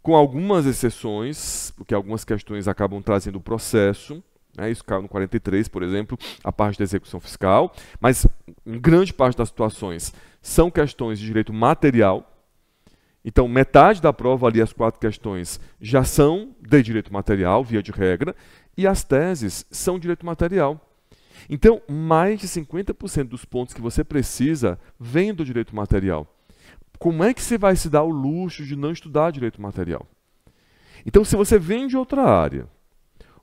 com algumas exceções, porque algumas questões acabam trazendo o processo, né? Isso caiu no 43, por exemplo, a parte da execução fiscal, mas em grande parte das situações são questões de direito material. Então, metade da prova ali, as 4 questões, já são de direito material, via de regra, e as teses são de direito material. Então, mais de 50% dos pontos que você precisa vêm do direito material. Como é que você vai se dar o luxo de não estudar direito material? Então, se você vem de outra área,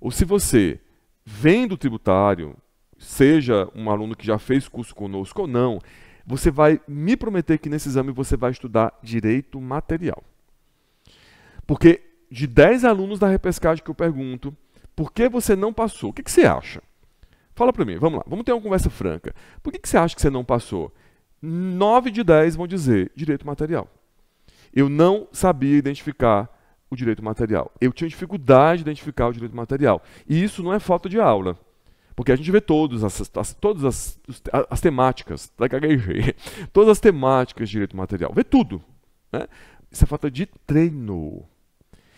ou se você vem do tributário, seja um aluno que já fez curso conosco ou não, você vai me prometer que nesse exame você vai estudar direito material. Porque de 10 alunos da repescagem que eu pergunto, por que você não passou? O que você acha? Fala para mim, vamos lá, vamos ter uma conversa franca. Por que você acha que você não passou? 9 de 10 vão dizer direito material. Eu não sabia identificar o direito material. Eu tinha dificuldade de identificar o direito material. E isso não é falta de aula. Porque a gente vê todas as temáticas, todas as temáticas de direito material. Vê tudo. Né? Isso é falta de treino.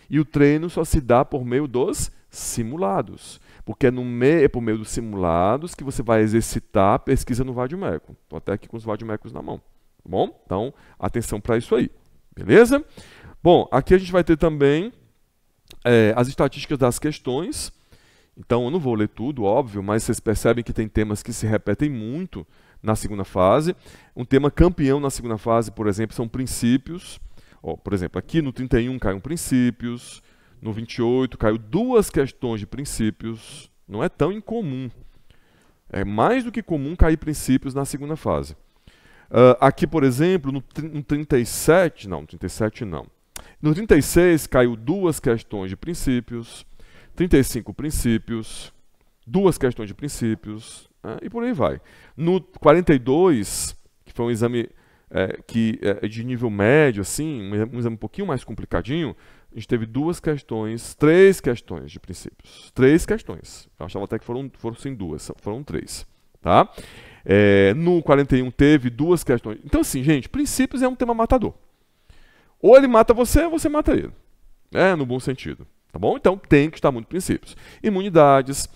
E o treino só se dá por meio dos simulados. Porque é por meio dos simulados que você vai exercitar a pesquisa no Vadimeco. Estou até aqui com os Vadimecos na mão. Tá bom? Então, atenção para isso aí. Beleza? Bom, aqui a gente vai ter também as estatísticas das questões. Então, eu não vou ler tudo, óbvio, mas vocês percebem que tem temas que se repetem muito na segunda fase. Um tema campeão na segunda fase, por exemplo, são princípios. Ó, por exemplo, aqui no 31 caiu princípios, no 28 caiu 2 questões de princípios. Não é tão incomum. É mais do que comum cair princípios na segunda fase. Aqui, por exemplo, no 37, não, no 37 não. No 36 caiu 2 questões de princípios, 35 princípios, 2 questões de princípios, né, e por aí vai. No 42, que foi um exame que é de nível médio, assim, um exame um pouquinho mais complicadinho, a gente teve 3 questões de princípios. 3 questões. Eu achava até que fossem 2, foram 3. Tá? No 41 teve 2 questões. Então, assim, gente, princípios é um tema matador. Ou ele mata você, ou você mata ele. No bom sentido. Tá bom? Então, tem que estar muito princípios. Imunidades,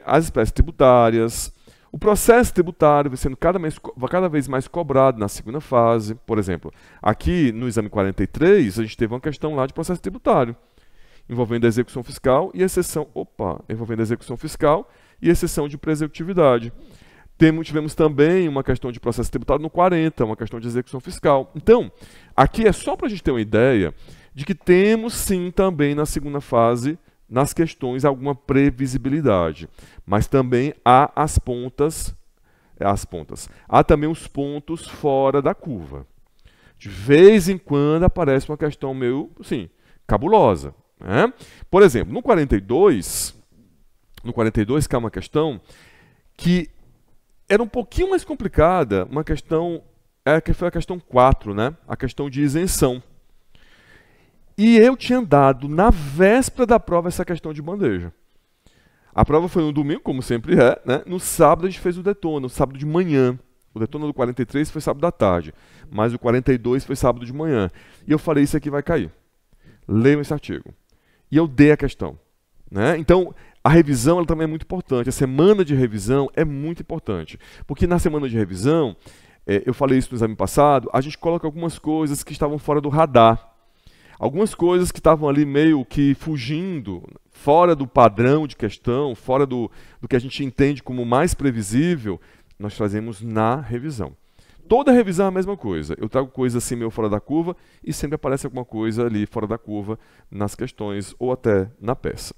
as espécies tributárias. O processo tributário vai sendo cada vez mais cobrado na segunda fase. Por exemplo, aqui no exame 43, a gente teve uma questão lá de processo tributário, envolvendo a execução fiscal e exceção. Envolvendo a execução fiscal e exceção de presecutividade. Tivemos também uma questão de processo tributário no 40, uma questão de execução fiscal. Então, aqui é só para a gente ter uma ideia de que temos sim também na segunda fase, nas questões, alguma previsibilidade. Mas também há as pontas. Há também os pontos fora da curva. De vez em quando aparece uma questão meio, assim, cabulosa. Né? Por exemplo, no 42 cai uma questão que era um pouquinho mais complicada, uma questão, que foi a questão 4, né? A questão de isenção. E eu tinha dado, na véspera da prova, essa questão de bandeja. A prova foi no domingo, como sempre é, né? No sábado a gente fez o detona, no sábado de manhã. O detona do 43 foi sábado da tarde, mas o 42 foi sábado de manhã. E eu falei, isso aqui vai cair. Leiam esse artigo. E eu dei a questão. Né? Então, a revisão ela também é muito importante. A semana de revisão é muito importante. Porque na semana de revisão, eu falei isso no exame passado, a gente coloca algumas coisas que estavam fora do radar. Algumas coisas que estavam ali meio que fugindo, fora do padrão de questão, fora do que a gente entende como mais previsível, nós trazemos na revisão. Toda revisão é a mesma coisa. Eu trago coisas assim meio fora da curva e sempre aparece alguma coisa ali fora da curva nas questões ou até na peça,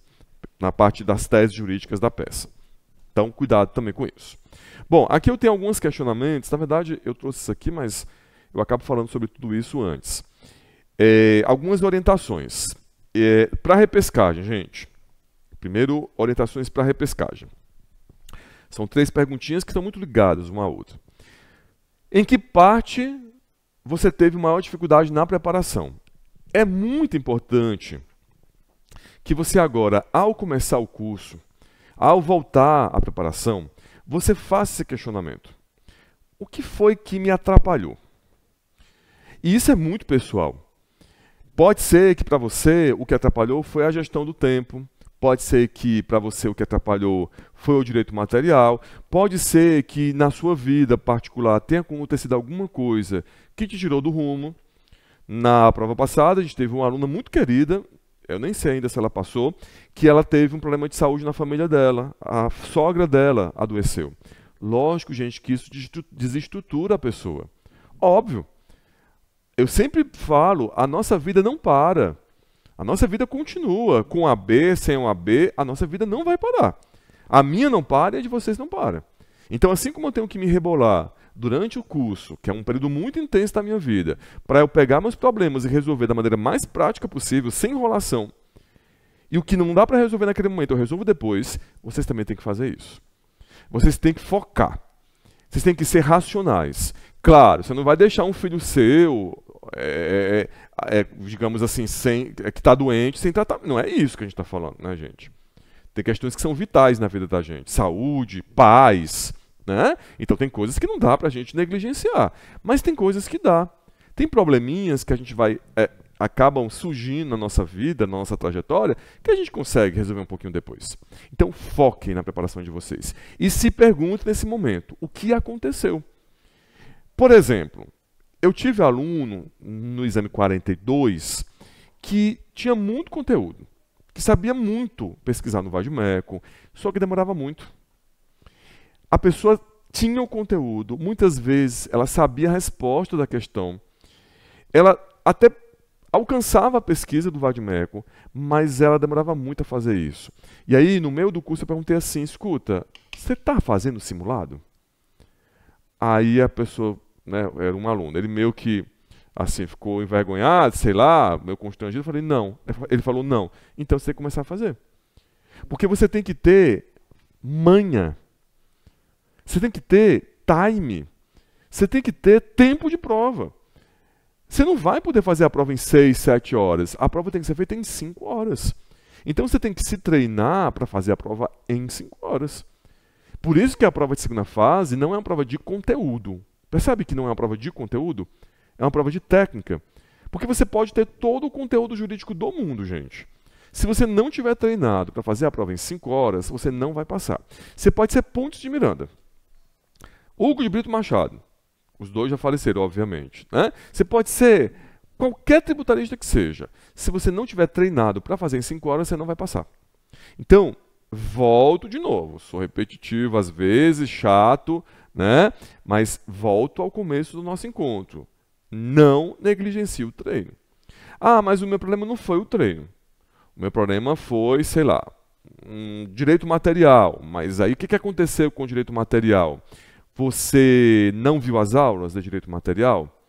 na parte das teses jurídicas da peça. Então, cuidado também com isso. Bom, aqui eu tenho alguns questionamentos. Na verdade, eu trouxe isso aqui, mas eu acabo falando sobre tudo isso antes. Algumas orientações. Para a repescagem, gente. Primeiro, orientações para a repescagem. São 3 perguntinhas que estão muito ligadas uma à outra. Em que parte você teve maior dificuldade na preparação? É muito importante que você agora, ao começar o curso, ao voltar à preparação, você faça esse questionamento. O que foi que me atrapalhou? E isso é muito pessoal. Pode ser que para você o que atrapalhou foi a gestão do tempo. Pode ser que para você o que atrapalhou foi o direito material. Pode ser que na sua vida particular tenha acontecido alguma coisa que te tirou do rumo. Na prova passada, a gente teve uma aluna muito querida, eu nem sei ainda se ela passou, que ela teve um problema de saúde na família dela. A sogra dela adoeceu. Lógico, gente, que isso desestrutura a pessoa. Óbvio. Eu sempre falo, a nossa vida não para. A nossa vida continua. Com AB, sem um AB, a nossa vida não vai parar. A minha não para e a de vocês não para. Então, assim como eu tenho que me rebolar durante o curso, que é um período muito intenso da minha vida, para eu pegar meus problemas e resolver da maneira mais prática possível, sem enrolação, e o que não dá para resolver naquele momento eu resolvo depois, vocês também têm que fazer isso. Vocês têm que focar. Vocês têm que ser racionais. Claro, você não vai deixar um filho seu, digamos assim, que está doente, sem tratar. Não é isso que a gente está falando, né, gente? Tem questões que são vitais na vida da gente. Saúde, paz, né? Então tem coisas que não dá para a gente negligenciar. Mas tem coisas que dá. Tem probleminhas que a gente acabam surgindo na nossa vida, na nossa trajetória, que a gente consegue resolver um pouquinho depois. Então foquem na preparação de vocês. E se perguntem nesse momento, o que aconteceu? Por exemplo, eu tive aluno no exame 42 que tinha muito conteúdo, que sabia muito pesquisar no Vademécum, só que demorava muito. A pessoa tinha o conteúdo, muitas vezes ela sabia a resposta da questão, ela até alcançava a pesquisa do Vademécum, mas ela demorava muito a fazer isso. E aí, no meio do curso, eu perguntei assim, escuta, você está fazendo simulado? Aí a pessoa, né, era um aluno, ele meio que assim, ficou envergonhado, sei lá, meio constrangido, eu falei, não. Ele falou, não. Então você tem que começar a fazer. Porque você tem que ter manha. Você tem que ter time. Você tem que ter tempo de prova. Você não vai poder fazer a prova em 6, 7 horas. A prova tem que ser feita em 5 horas. Então você tem que se treinar para fazer a prova em 5 horas. Por isso que a prova de segunda fase não é uma prova de conteúdo. Percebe que não é uma prova de conteúdo? É uma prova de técnica. Porque você pode ter todo o conteúdo jurídico do mundo, gente. Se você não tiver treinado para fazer a prova em 5 horas, você não vai passar. Você pode ser Pontes de Miranda. Hugo de Brito Machado. Os dois já faleceram, obviamente, né? Você pode ser qualquer tributarista que seja. Se você não tiver treinado para fazer em 5 horas, você não vai passar. Então, volto de novo. Sou repetitivo às vezes, chato, né? Mas volto ao começo do nosso encontro. Não negligencie o treino. Ah, mas o meu problema não foi o treino. O meu problema foi, sei lá, direito material. Mas aí o que aconteceu com o direito material? Você não viu as aulas de direito material?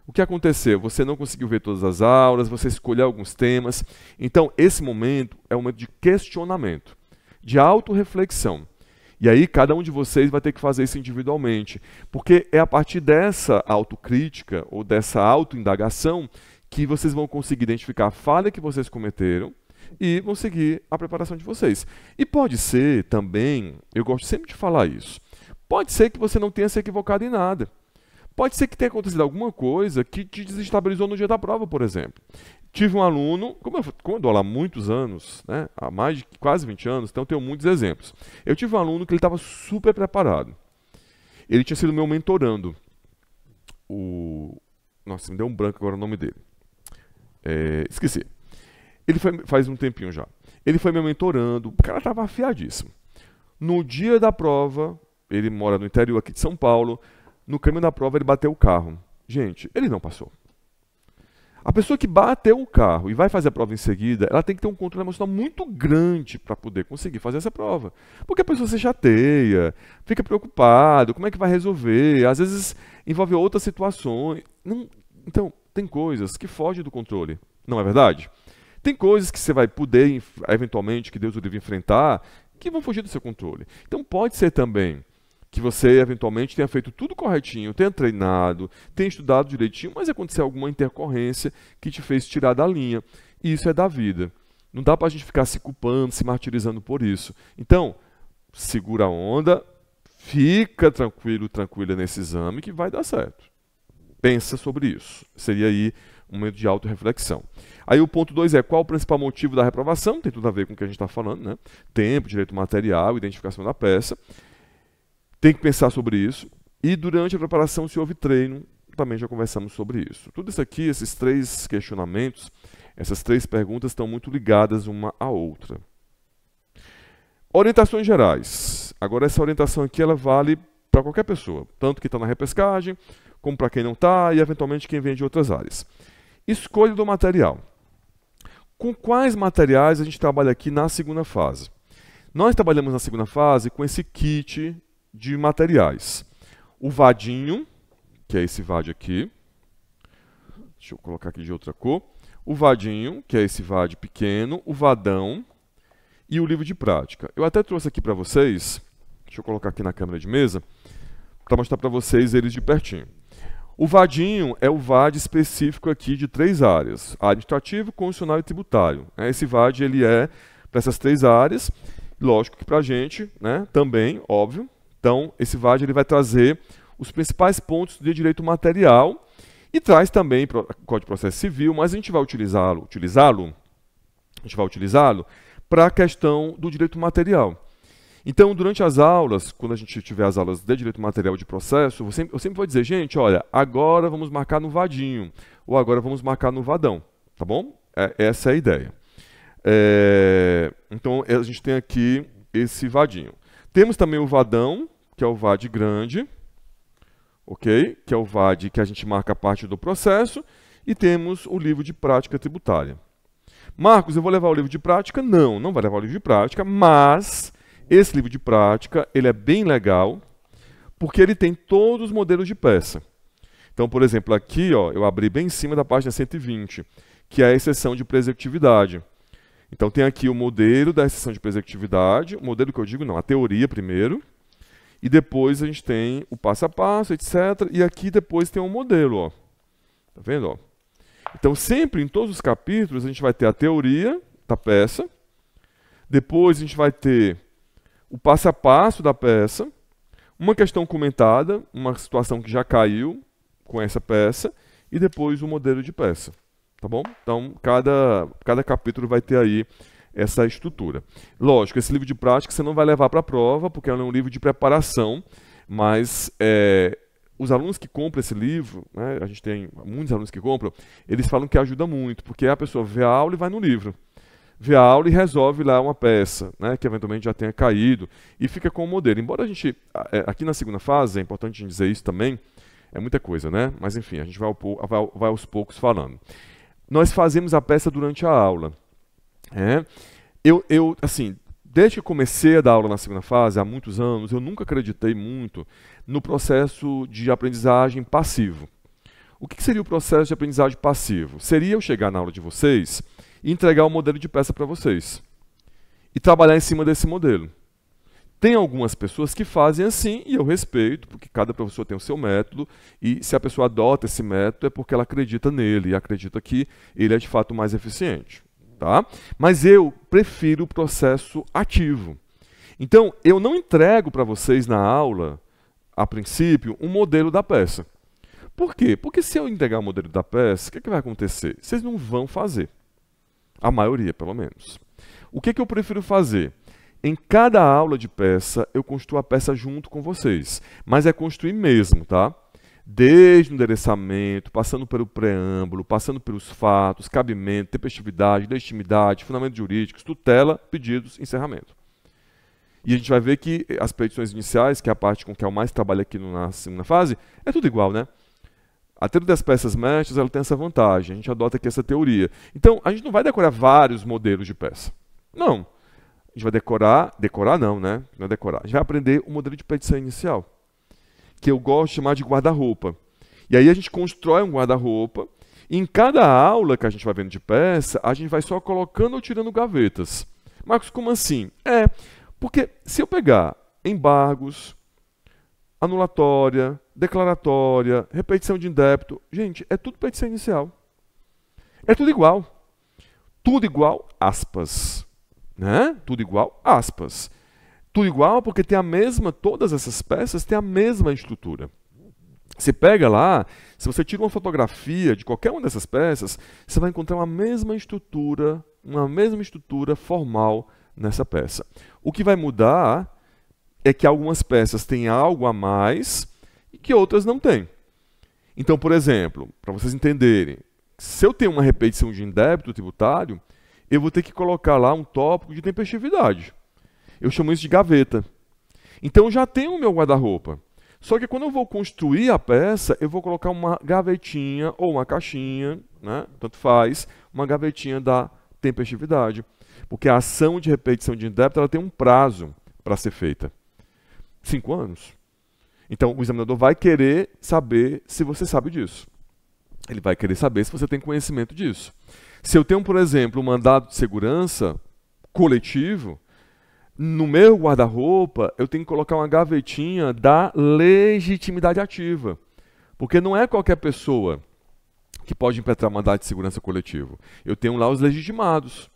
O que aconteceu? Você não conseguiu ver todas as aulas, você escolheu alguns temas. Então, esse momento é um momento de questionamento, de autorreflexão. E aí, cada um de vocês vai ter que fazer isso individualmente, porque é a partir dessa autocrítica ou dessa autoindagação que vocês vão conseguir identificar a falha que vocês cometeram e vão seguir a preparação de vocês. E pode ser também, eu gosto sempre de falar isso, pode ser que você não tenha se equivocado em nada. Pode ser que tenha acontecido alguma coisa que te desestabilizou no dia da prova, por exemplo. Tive um aluno, como eu dou lá há muitos anos, né, há mais de quase 20 anos, então eu tenho muitos exemplos. Eu tive um aluno que ele estava super preparado. Ele tinha sido meu mentorando. Nossa, me deu um branco agora o nome dele. Esqueci. Ele foi faz um tempinho já. Ele foi meu mentorando, o cara estava afiadíssimo. No dia da prova, ele mora no interior aqui de São Paulo, no caminho da prova ele bateu o carro. Gente, ele não passou. A pessoa que bateu o carro e vai fazer a prova em seguida, ela tem que ter um controle emocional muito grande para poder conseguir fazer essa prova. Porque a pessoa se chateia, fica preocupado, como é que vai resolver, às vezes envolve outras situações. Então, tem coisas que fogem do controle, não é verdade? Tem coisas que você vai poder, eventualmente, que Deus o livre enfrentar, que vão fugir do seu controle. Então pode ser também que você, eventualmente, tenha feito tudo corretinho, tenha treinado, tenha estudado direitinho, mas aconteceu alguma intercorrência que te fez tirar da linha. E isso é da vida. Não dá para a gente ficar se culpando, se martirizando por isso. Então, segura a onda, fica tranquilo, tranquila nesse exame que vai dar certo. pensa sobre isso. Seria aí um momento de autorreflexão. Aí o ponto 2 é qual o principal motivo da reprovação, tem tudo a ver com o que a gente está falando, né? Tempo, direito material, identificação da peça. Tem que pensar sobre isso. E durante a preparação, se houve treino, também já conversamos sobre isso. Tudo isso aqui, esses 3 questionamentos, essas 3 perguntas estão muito ligadas uma à outra. Orientações gerais. Agora essa orientação aqui ela vale para qualquer pessoa, tanto que está na repescagem, como para quem não está e eventualmente quem vem de outras áreas. Escolha do material. Com quais materiais a gente trabalha aqui na segunda fase? Nós trabalhamos na segunda fase com esse kit de materiais. O vadinho, que é esse VAD aqui. Deixa eu colocar aqui de outra cor. O vadinho, que é esse VAD pequeno. O vadão e o livro de prática. Eu até trouxe aqui para vocês, deixa eu colocar aqui na câmera de mesa, para mostrar para vocês eles de pertinho. O vadinho é o VAD específico aqui de 3 áreas, administrativo, constitucional e tributário. Esse VAD ele é para essas 3 áreas, lógico que para a gente, né, também, óbvio. Então, esse VAD ele vai trazer os principais pontos de direito material e traz também Código de Processo Civil, mas a gente vai utilizá-lo para a questão do direito material. Então, durante as aulas, quando a gente tiver as aulas de direito material de processo, eu sempre vou dizer, gente, olha, agora vamos marcar no vadinho, ou agora vamos marcar no vadão, tá bom? Essa é a ideia. Então, a gente tem aqui esse vadinho. Temos também o vadão, que é o VAD grande, ok? Que é o VAD que a gente marca a parte do processo, e temos o livro de prática tributária. Marcos, eu vou levar o livro de prática? Não, não vai levar o livro de prática, mas esse livro de prática ele é bem legal, porque ele tem todos os modelos de peça. Então, por exemplo, aqui ó, eu abri bem em cima da página 120, que é a exceção de presecutividade. Então, tem aqui o modelo da exceção de presecutividade, o modelo que eu digo não, a teoria primeiro, e depois a gente tem o passo a passo, etc. E aqui depois tem um modelo, ó. Tá vendo, ó? Então, sempre em todos os capítulos, a gente vai ter a teoria da peça, depois a gente vai ter o passo a passo da peça, uma questão comentada, uma situação que já caiu com essa peça, e depois o modelo de peça. Tá bom? Então, cada capítulo vai ter aí essa estrutura. Lógico, esse livro de prática você não vai levar para a prova, porque é um livro de preparação, mas os alunos que compram esse livro, né, a gente tem muitos alunos que compram, eles falam que ajuda muito, porque a pessoa vê a aula e vai no livro. Vê a aula e resolve lá uma peça, né, que eventualmente já tenha caído, e fica com o modelo. Embora a gente, aqui na segunda fase, é importante dizer isso também, é muita coisa, né? Mas enfim, a gente vai aos poucos falando. Nós fazemos a peça durante a aula. Assim, desde que comecei a dar aula na segunda fase, há muitos anos, eu nunca acreditei muito no processo de aprendizagem passivo. O que seria o processo de aprendizagem passivo? Seria eu chegar na aula de vocês e entregar um modelo de peça para vocês. E trabalhar em cima desse modelo. Tem algumas pessoas que fazem assim, e eu respeito, porque cada professor tem o seu método, e se a pessoa adota esse método é porque ela acredita nele, e acredita que ele é de fato mais eficiente. Tá? Mas eu prefiro o processo ativo. Então, eu não entrego para vocês na aula, a princípio, um modelo da peça. Por quê? Porque se eu entregar o modelo da peça, o que vai acontecer? Vocês não vão fazer. A maioria, pelo menos. O que eu prefiro fazer? Em cada aula de peça, eu construo a peça junto com vocês. Mas é construir mesmo, tá? Desde o endereçamento, passando pelo preâmbulo, passando pelos fatos, cabimento, tempestividade, legitimidade, fundamentos jurídicos, tutela, pedidos, encerramento. E a gente vai ver que as petições iniciais, que é a parte com que eu mais trabalho aqui na segunda fase, é tudo igual, né? A teoria das peças mestras, ela tem essa vantagem, a gente adota aqui essa teoria. Então, a gente não vai decorar vários modelos de peça. Não. A gente vai decorar não, né? Não é decorar. A gente vai aprender o modelo de petição inicial, que eu gosto de chamar de guarda-roupa. E aí a gente constrói um guarda-roupa, e em cada aula que a gente vai vendo de peça, a gente vai só colocando ou tirando gavetas. Marcos, como assim? Porque se eu pegar embargos, anulatória, declaratória, repetição de indébito, gente, é tudo petição inicial. É tudo igual. Tudo igual, aspas. Né? Tudo igual, aspas. Tudo igual porque tem a mesma, todas essas peças têm a mesma estrutura. Você pega lá, se você tira uma fotografia de qualquer uma dessas peças, você vai encontrar uma mesma estrutura formal nessa peça. O que vai mudar é que algumas peças têm algo a mais e que outras não têm. Então, por exemplo, para vocês entenderem, se eu tenho uma repetição de indébito tributário, eu vou ter que colocar lá um tópico de tempestividade. Eu chamo isso de gaveta. Então, eu já tenho o meu guarda-roupa. Só que quando eu vou construir a peça, eu vou colocar uma gavetinha ou uma caixinha, né? Tanto faz, uma gavetinha da tempestividade. Porque a ação de repetição de indébito ela tem um prazo para ser feita. 5 anos. Então, o examinador vai querer saber se você sabe disso. Ele vai querer saber se você tem conhecimento disso. Se eu tenho, por exemplo, um mandado de segurança coletivo, no meu guarda-roupa, eu tenho que colocar uma gavetinha da legitimidade ativa. Porque não é qualquer pessoa que pode impetrar mandado de segurança coletivo. Eu tenho lá os legitimados,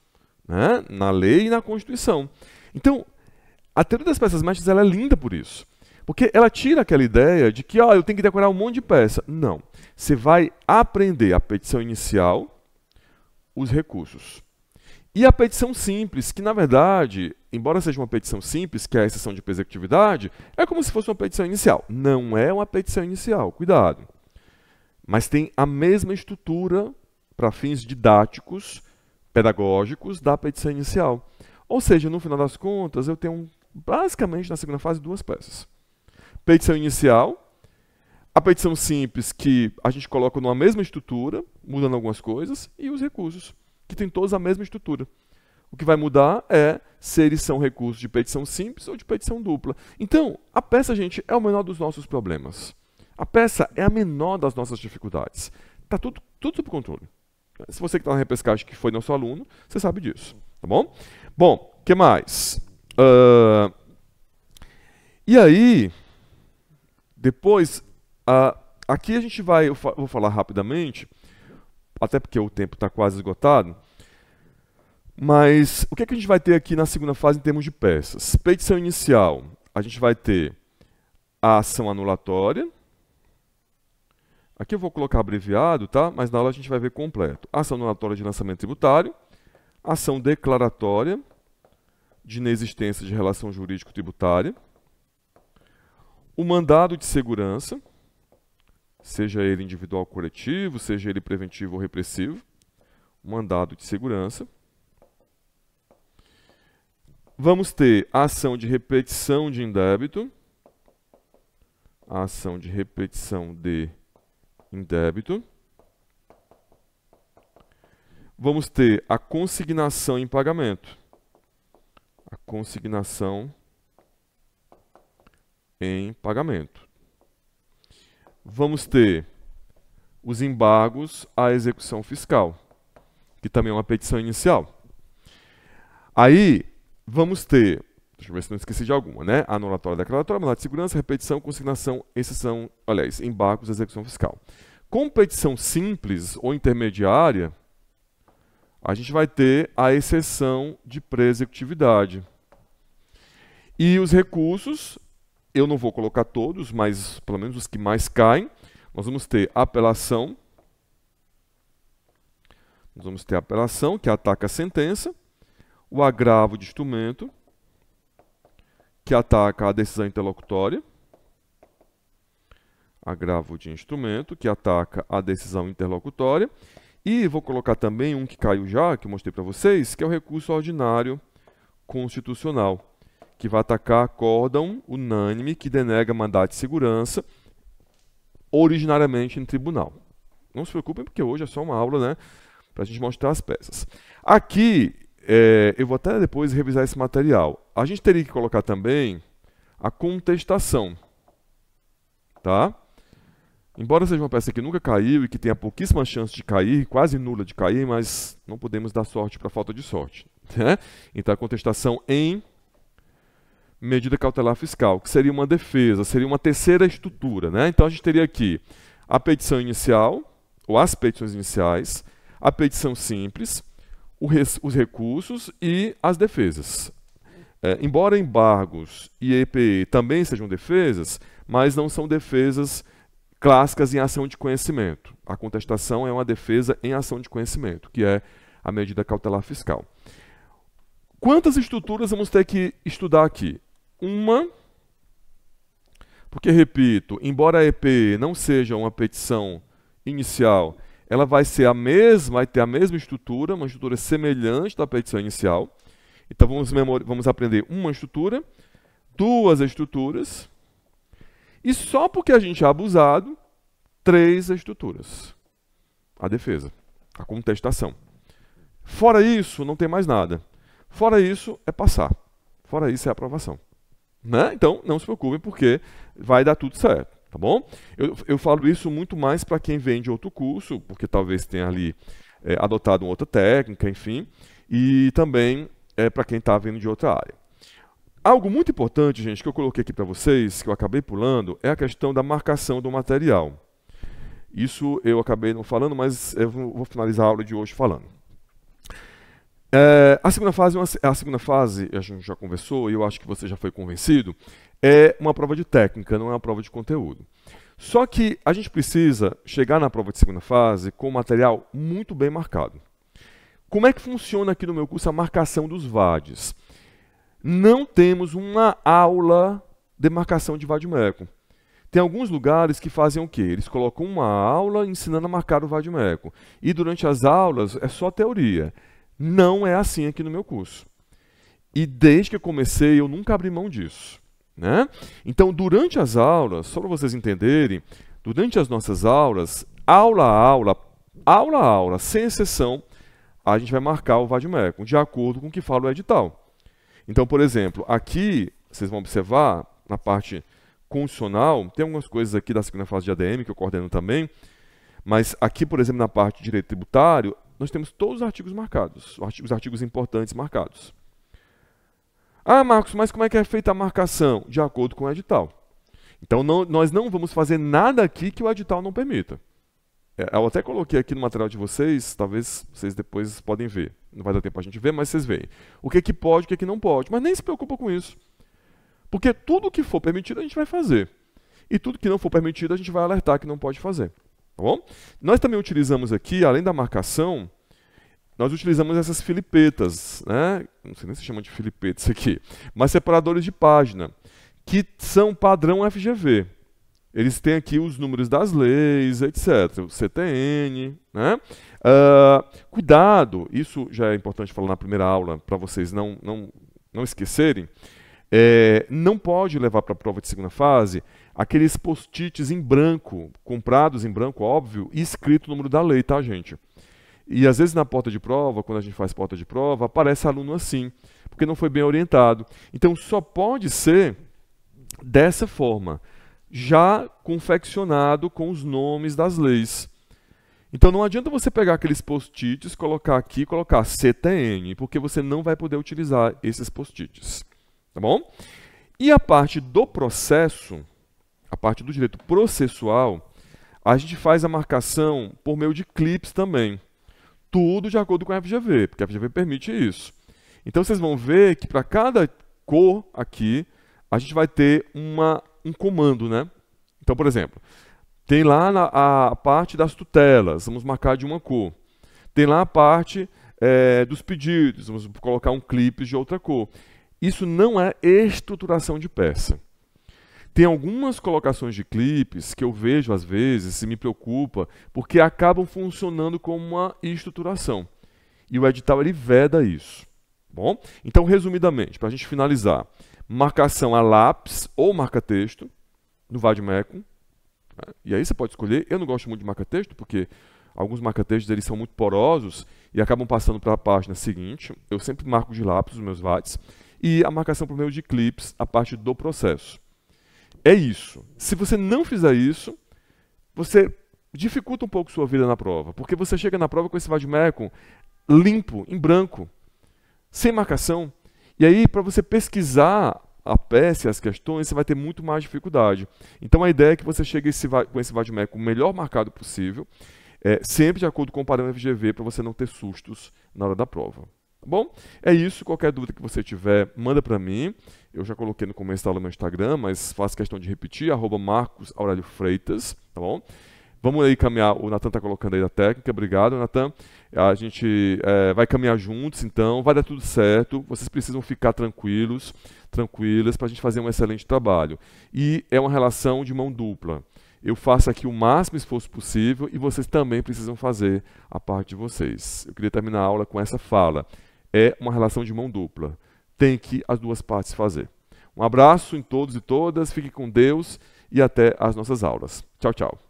né? Na lei e na Constituição. Então, a teoria das peças mestras ela é linda por isso. Porque ela tira aquela ideia de que eu tenho que decorar um monte de peça. Não. Você vai aprender a petição inicial, os recursos. E a petição simples, que na verdade, embora seja uma petição simples, que é a exceção de executividade, é como se fosse uma petição inicial. Não é uma petição inicial, cuidado. Mas tem a mesma estrutura para fins didáticos, pedagógicos da petição inicial. Ou seja, no final das contas, eu tenho basicamente na segunda fase 2 peças. Petição inicial, a petição simples que a gente coloca numa mesma estrutura, mudando algumas coisas, e os recursos, que tem todos a mesma estrutura. O que vai mudar é se eles são recursos de petição simples ou de petição dupla. Então, a peça, gente, é o menor dos nossos problemas. A peça é a menor das nossas dificuldades. Está tudo sob controle. Se você que está na repescagem que foi nosso aluno, você sabe disso. Tá bom? Bom, o que mais? E aí, depois, aqui a gente vai, eu vou falar rapidamente, até porque o tempo está quase esgotado, mas o que é que a gente vai ter aqui na segunda fase em termos de peças? Petição inicial, a gente vai ter a ação anulatória, aqui eu vou colocar abreviado, tá? Mas na aula a gente vai ver completo. Ação anulatória de lançamento tributário, ação declaratória de inexistência de relação jurídico-tributária, o mandado de segurança, seja ele individual ou coletivo, seja ele preventivo ou repressivo, mandado de segurança. Vamos ter a ação de repetição de indébito, a ação de repetição de indébito. Vamos ter a consignação em pagamento, a consignação em pagamento. Vamos ter os embargos à execução fiscal, que também é uma petição inicial. Aí, vamos ter, deixa eu ver se não esqueci de alguma, né? Anulatória, declaratória, mandado de segurança, repetição, consignação, exceção, aliás, embargos à execução fiscal. Com petição simples ou intermediária, a gente vai ter a exceção de pré-executividade. E os recursos, eu não vou colocar todos, mas pelo menos os que mais caem. Nós vamos ter apelação. Nós vamos ter a apelação, que ataca a sentença. O agravo de instrumento, que ataca a decisão interlocutória. Agravo de instrumento, que ataca a decisão interlocutória. E vou colocar também um que caiu já, que eu mostrei para vocês, que é o recurso ordinário constitucional, que vai atacar acórdão unânime que denega mandado de segurança originariamente em tribunal. Não se preocupem, porque hoje é só uma aula, né, para a gente mostrar as peças. Aqui, eu vou até depois revisar esse material. A gente teria que colocar também a contestação, tá? Embora seja uma peça que nunca caiu e que tenha pouquíssimas chances de cair, quase nula de cair, mas não podemos dar sorte para falta de sorte, né? Então, a contestação em medida cautelar fiscal, que seria uma defesa, seria uma terceira estrutura, né? Então a gente teria aqui a petição inicial, ou as petições iniciais, a petição simples, os recursos e as defesas. Embora embargos e EPE também sejam defesas, mas não são defesas clássicas em ação de conhecimento. A contestação é uma defesa em ação de conhecimento, que é a medida cautelar fiscal. Quantas estruturas vamos ter que estudar aqui? Uma, porque, repito, embora a EP não seja uma petição inicial, ela vai ser a mesma, vai ter a mesma estrutura, uma estrutura semelhante da petição inicial. Então vamos aprender uma estrutura, duas estruturas, e só porque a gente é abusado, 3 estruturas. A defesa, a contestação. Fora isso, não tem mais nada. Fora isso, é passar. Fora isso, é aprovação. Né? Então, não se preocupem, porque vai dar tudo certo. Tá bom? Eu falo isso muito mais para quem vem de outro curso, porque talvez tenha ali adotado uma outra técnica, enfim, e também para quem está vindo de outra área. Algo muito importante, gente, que eu coloquei aqui para vocês, que eu acabei pulando, é a questão da marcação do material. Isso eu acabei não falando, mas eu vou finalizar a aula de hoje falando. A segunda fase, a gente já conversou, e eu acho que você já foi convencido, é uma prova de técnica, não é uma prova de conteúdo. Só que a gente precisa chegar na prova de segunda fase com o material muito bem marcado. Como é que funciona aqui no meu curso a marcação dos VADs? Não temos uma aula de marcação de vadimeco. Tem alguns lugares que fazem o quê? Eles colocam uma aula ensinando a marcar o vadimeco. E durante as aulas é só teoria. Não é assim aqui no meu curso. E desde que eu comecei, eu nunca abri mão disso. Né? Então, durante as aulas, só para vocês entenderem, durante as nossas aulas, aula a aula, sem exceção, a gente vai marcar o vadimeco, de acordo com o que fala o edital. Então, por exemplo, aqui, vocês vão observar, na parte constitucional, tem algumas coisas aqui da segunda fase de ADM, que eu coordeno também, mas aqui, por exemplo, na parte de direito tributário, nós temos todos os artigos marcados, os artigos importantes marcados. Ah, Marcos, mas como é que é feita a marcação? De acordo com o edital. Então, nós não vamos fazer nada aqui que o edital não permita. Eu até coloquei aqui no material de vocês, talvez vocês depois podem ver. Não vai dar tempo para a gente ver, mas vocês veem. O que pode, o que não pode. Mas nem se preocupa com isso. Porque tudo que for permitido, a gente vai fazer. E tudo que não for permitido, a gente vai alertar que não pode fazer. Tá bom? Nós também utilizamos aqui, além da marcação, nós utilizamos essas filipetas, né? Não sei nem se chama de filipetas aqui, mas separadores de página, que são padrão FGV. Eles têm aqui os números das leis, etc. O CTN, né? Cuidado, isso já é importante falar na primeira aula, para vocês não esquecerem. Não pode levar para a prova de segunda fase aqueles post-its em branco, comprados em branco, óbvio, e escrito o número da lei, tá, gente? E às vezes na porta de prova, quando a gente faz porta de prova, aparece aluno assim, porque não foi bem orientado. Então só pode ser dessa forma, já confeccionado com os nomes das leis. Então não adianta você pegar aqueles post-its, colocar aqui, colocar CTN, porque você não vai poder utilizar esses post-its. Tá bom? E a parte do processo, a parte do direito processual, a gente faz a marcação por meio de clips também. Tudo de acordo com a FGV, porque a FGV permite isso. Então vocês vão ver que para cada cor aqui, a gente vai ter um comando, né? Então, por exemplo, tem lá a parte das tutelas, vamos marcar de uma cor. Tem lá a parte dos pedidos, vamos colocar um clipe de outra cor. Isso não é estruturação de peça. Tem algumas colocações de clipes que eu vejo às vezes e me preocupa, porque acabam funcionando como uma estruturação. E o edital ele veda isso. Bom? Então, resumidamente, para a gente finalizar, marcação a lápis ou marca-texto no vadimeco. Né? E aí você pode escolher. Eu não gosto muito de marca-texto, porque alguns marca-textos eles são muito porosos e acabam passando para a página seguinte. Eu sempre marco de lápis os meus VADs. E a marcação por meio de clips, a parte do processo. É isso. Se você não fizer isso, você dificulta um pouco sua vida na prova, porque você chega na prova com esse vadimeco limpo, em branco, sem marcação, e aí para você pesquisar a peça e as questões, você vai ter muito mais dificuldade. Então a ideia é que você chegue com esse vadimeco o melhor marcado possível, sempre de acordo com o padrão FGV, para você não ter sustos na hora da prova. Tá bom? É isso. Qualquer dúvida que você tiver, manda para mim. Eu já coloquei no começo da aula no meu Instagram, mas faço questão de repetir, @Marcos Aurélio Freitas, tá tá bom? Vamos aí caminhar, o Natan está colocando aí a técnica, obrigado, Natan. A gente vai caminhar juntos, então, vai dar tudo certo, vocês precisam ficar tranquilos, tranquilas, para a gente fazer um excelente trabalho. E é uma relação de mão dupla. Eu faço aqui o máximo esforço possível e vocês também precisam fazer a parte de vocês. Eu queria terminar a aula com essa fala. É uma relação de mão dupla. Tem que as duas partes fazer. Um abraço em todos e todas, fiquem com Deus e até as nossas aulas. Tchau, tchau.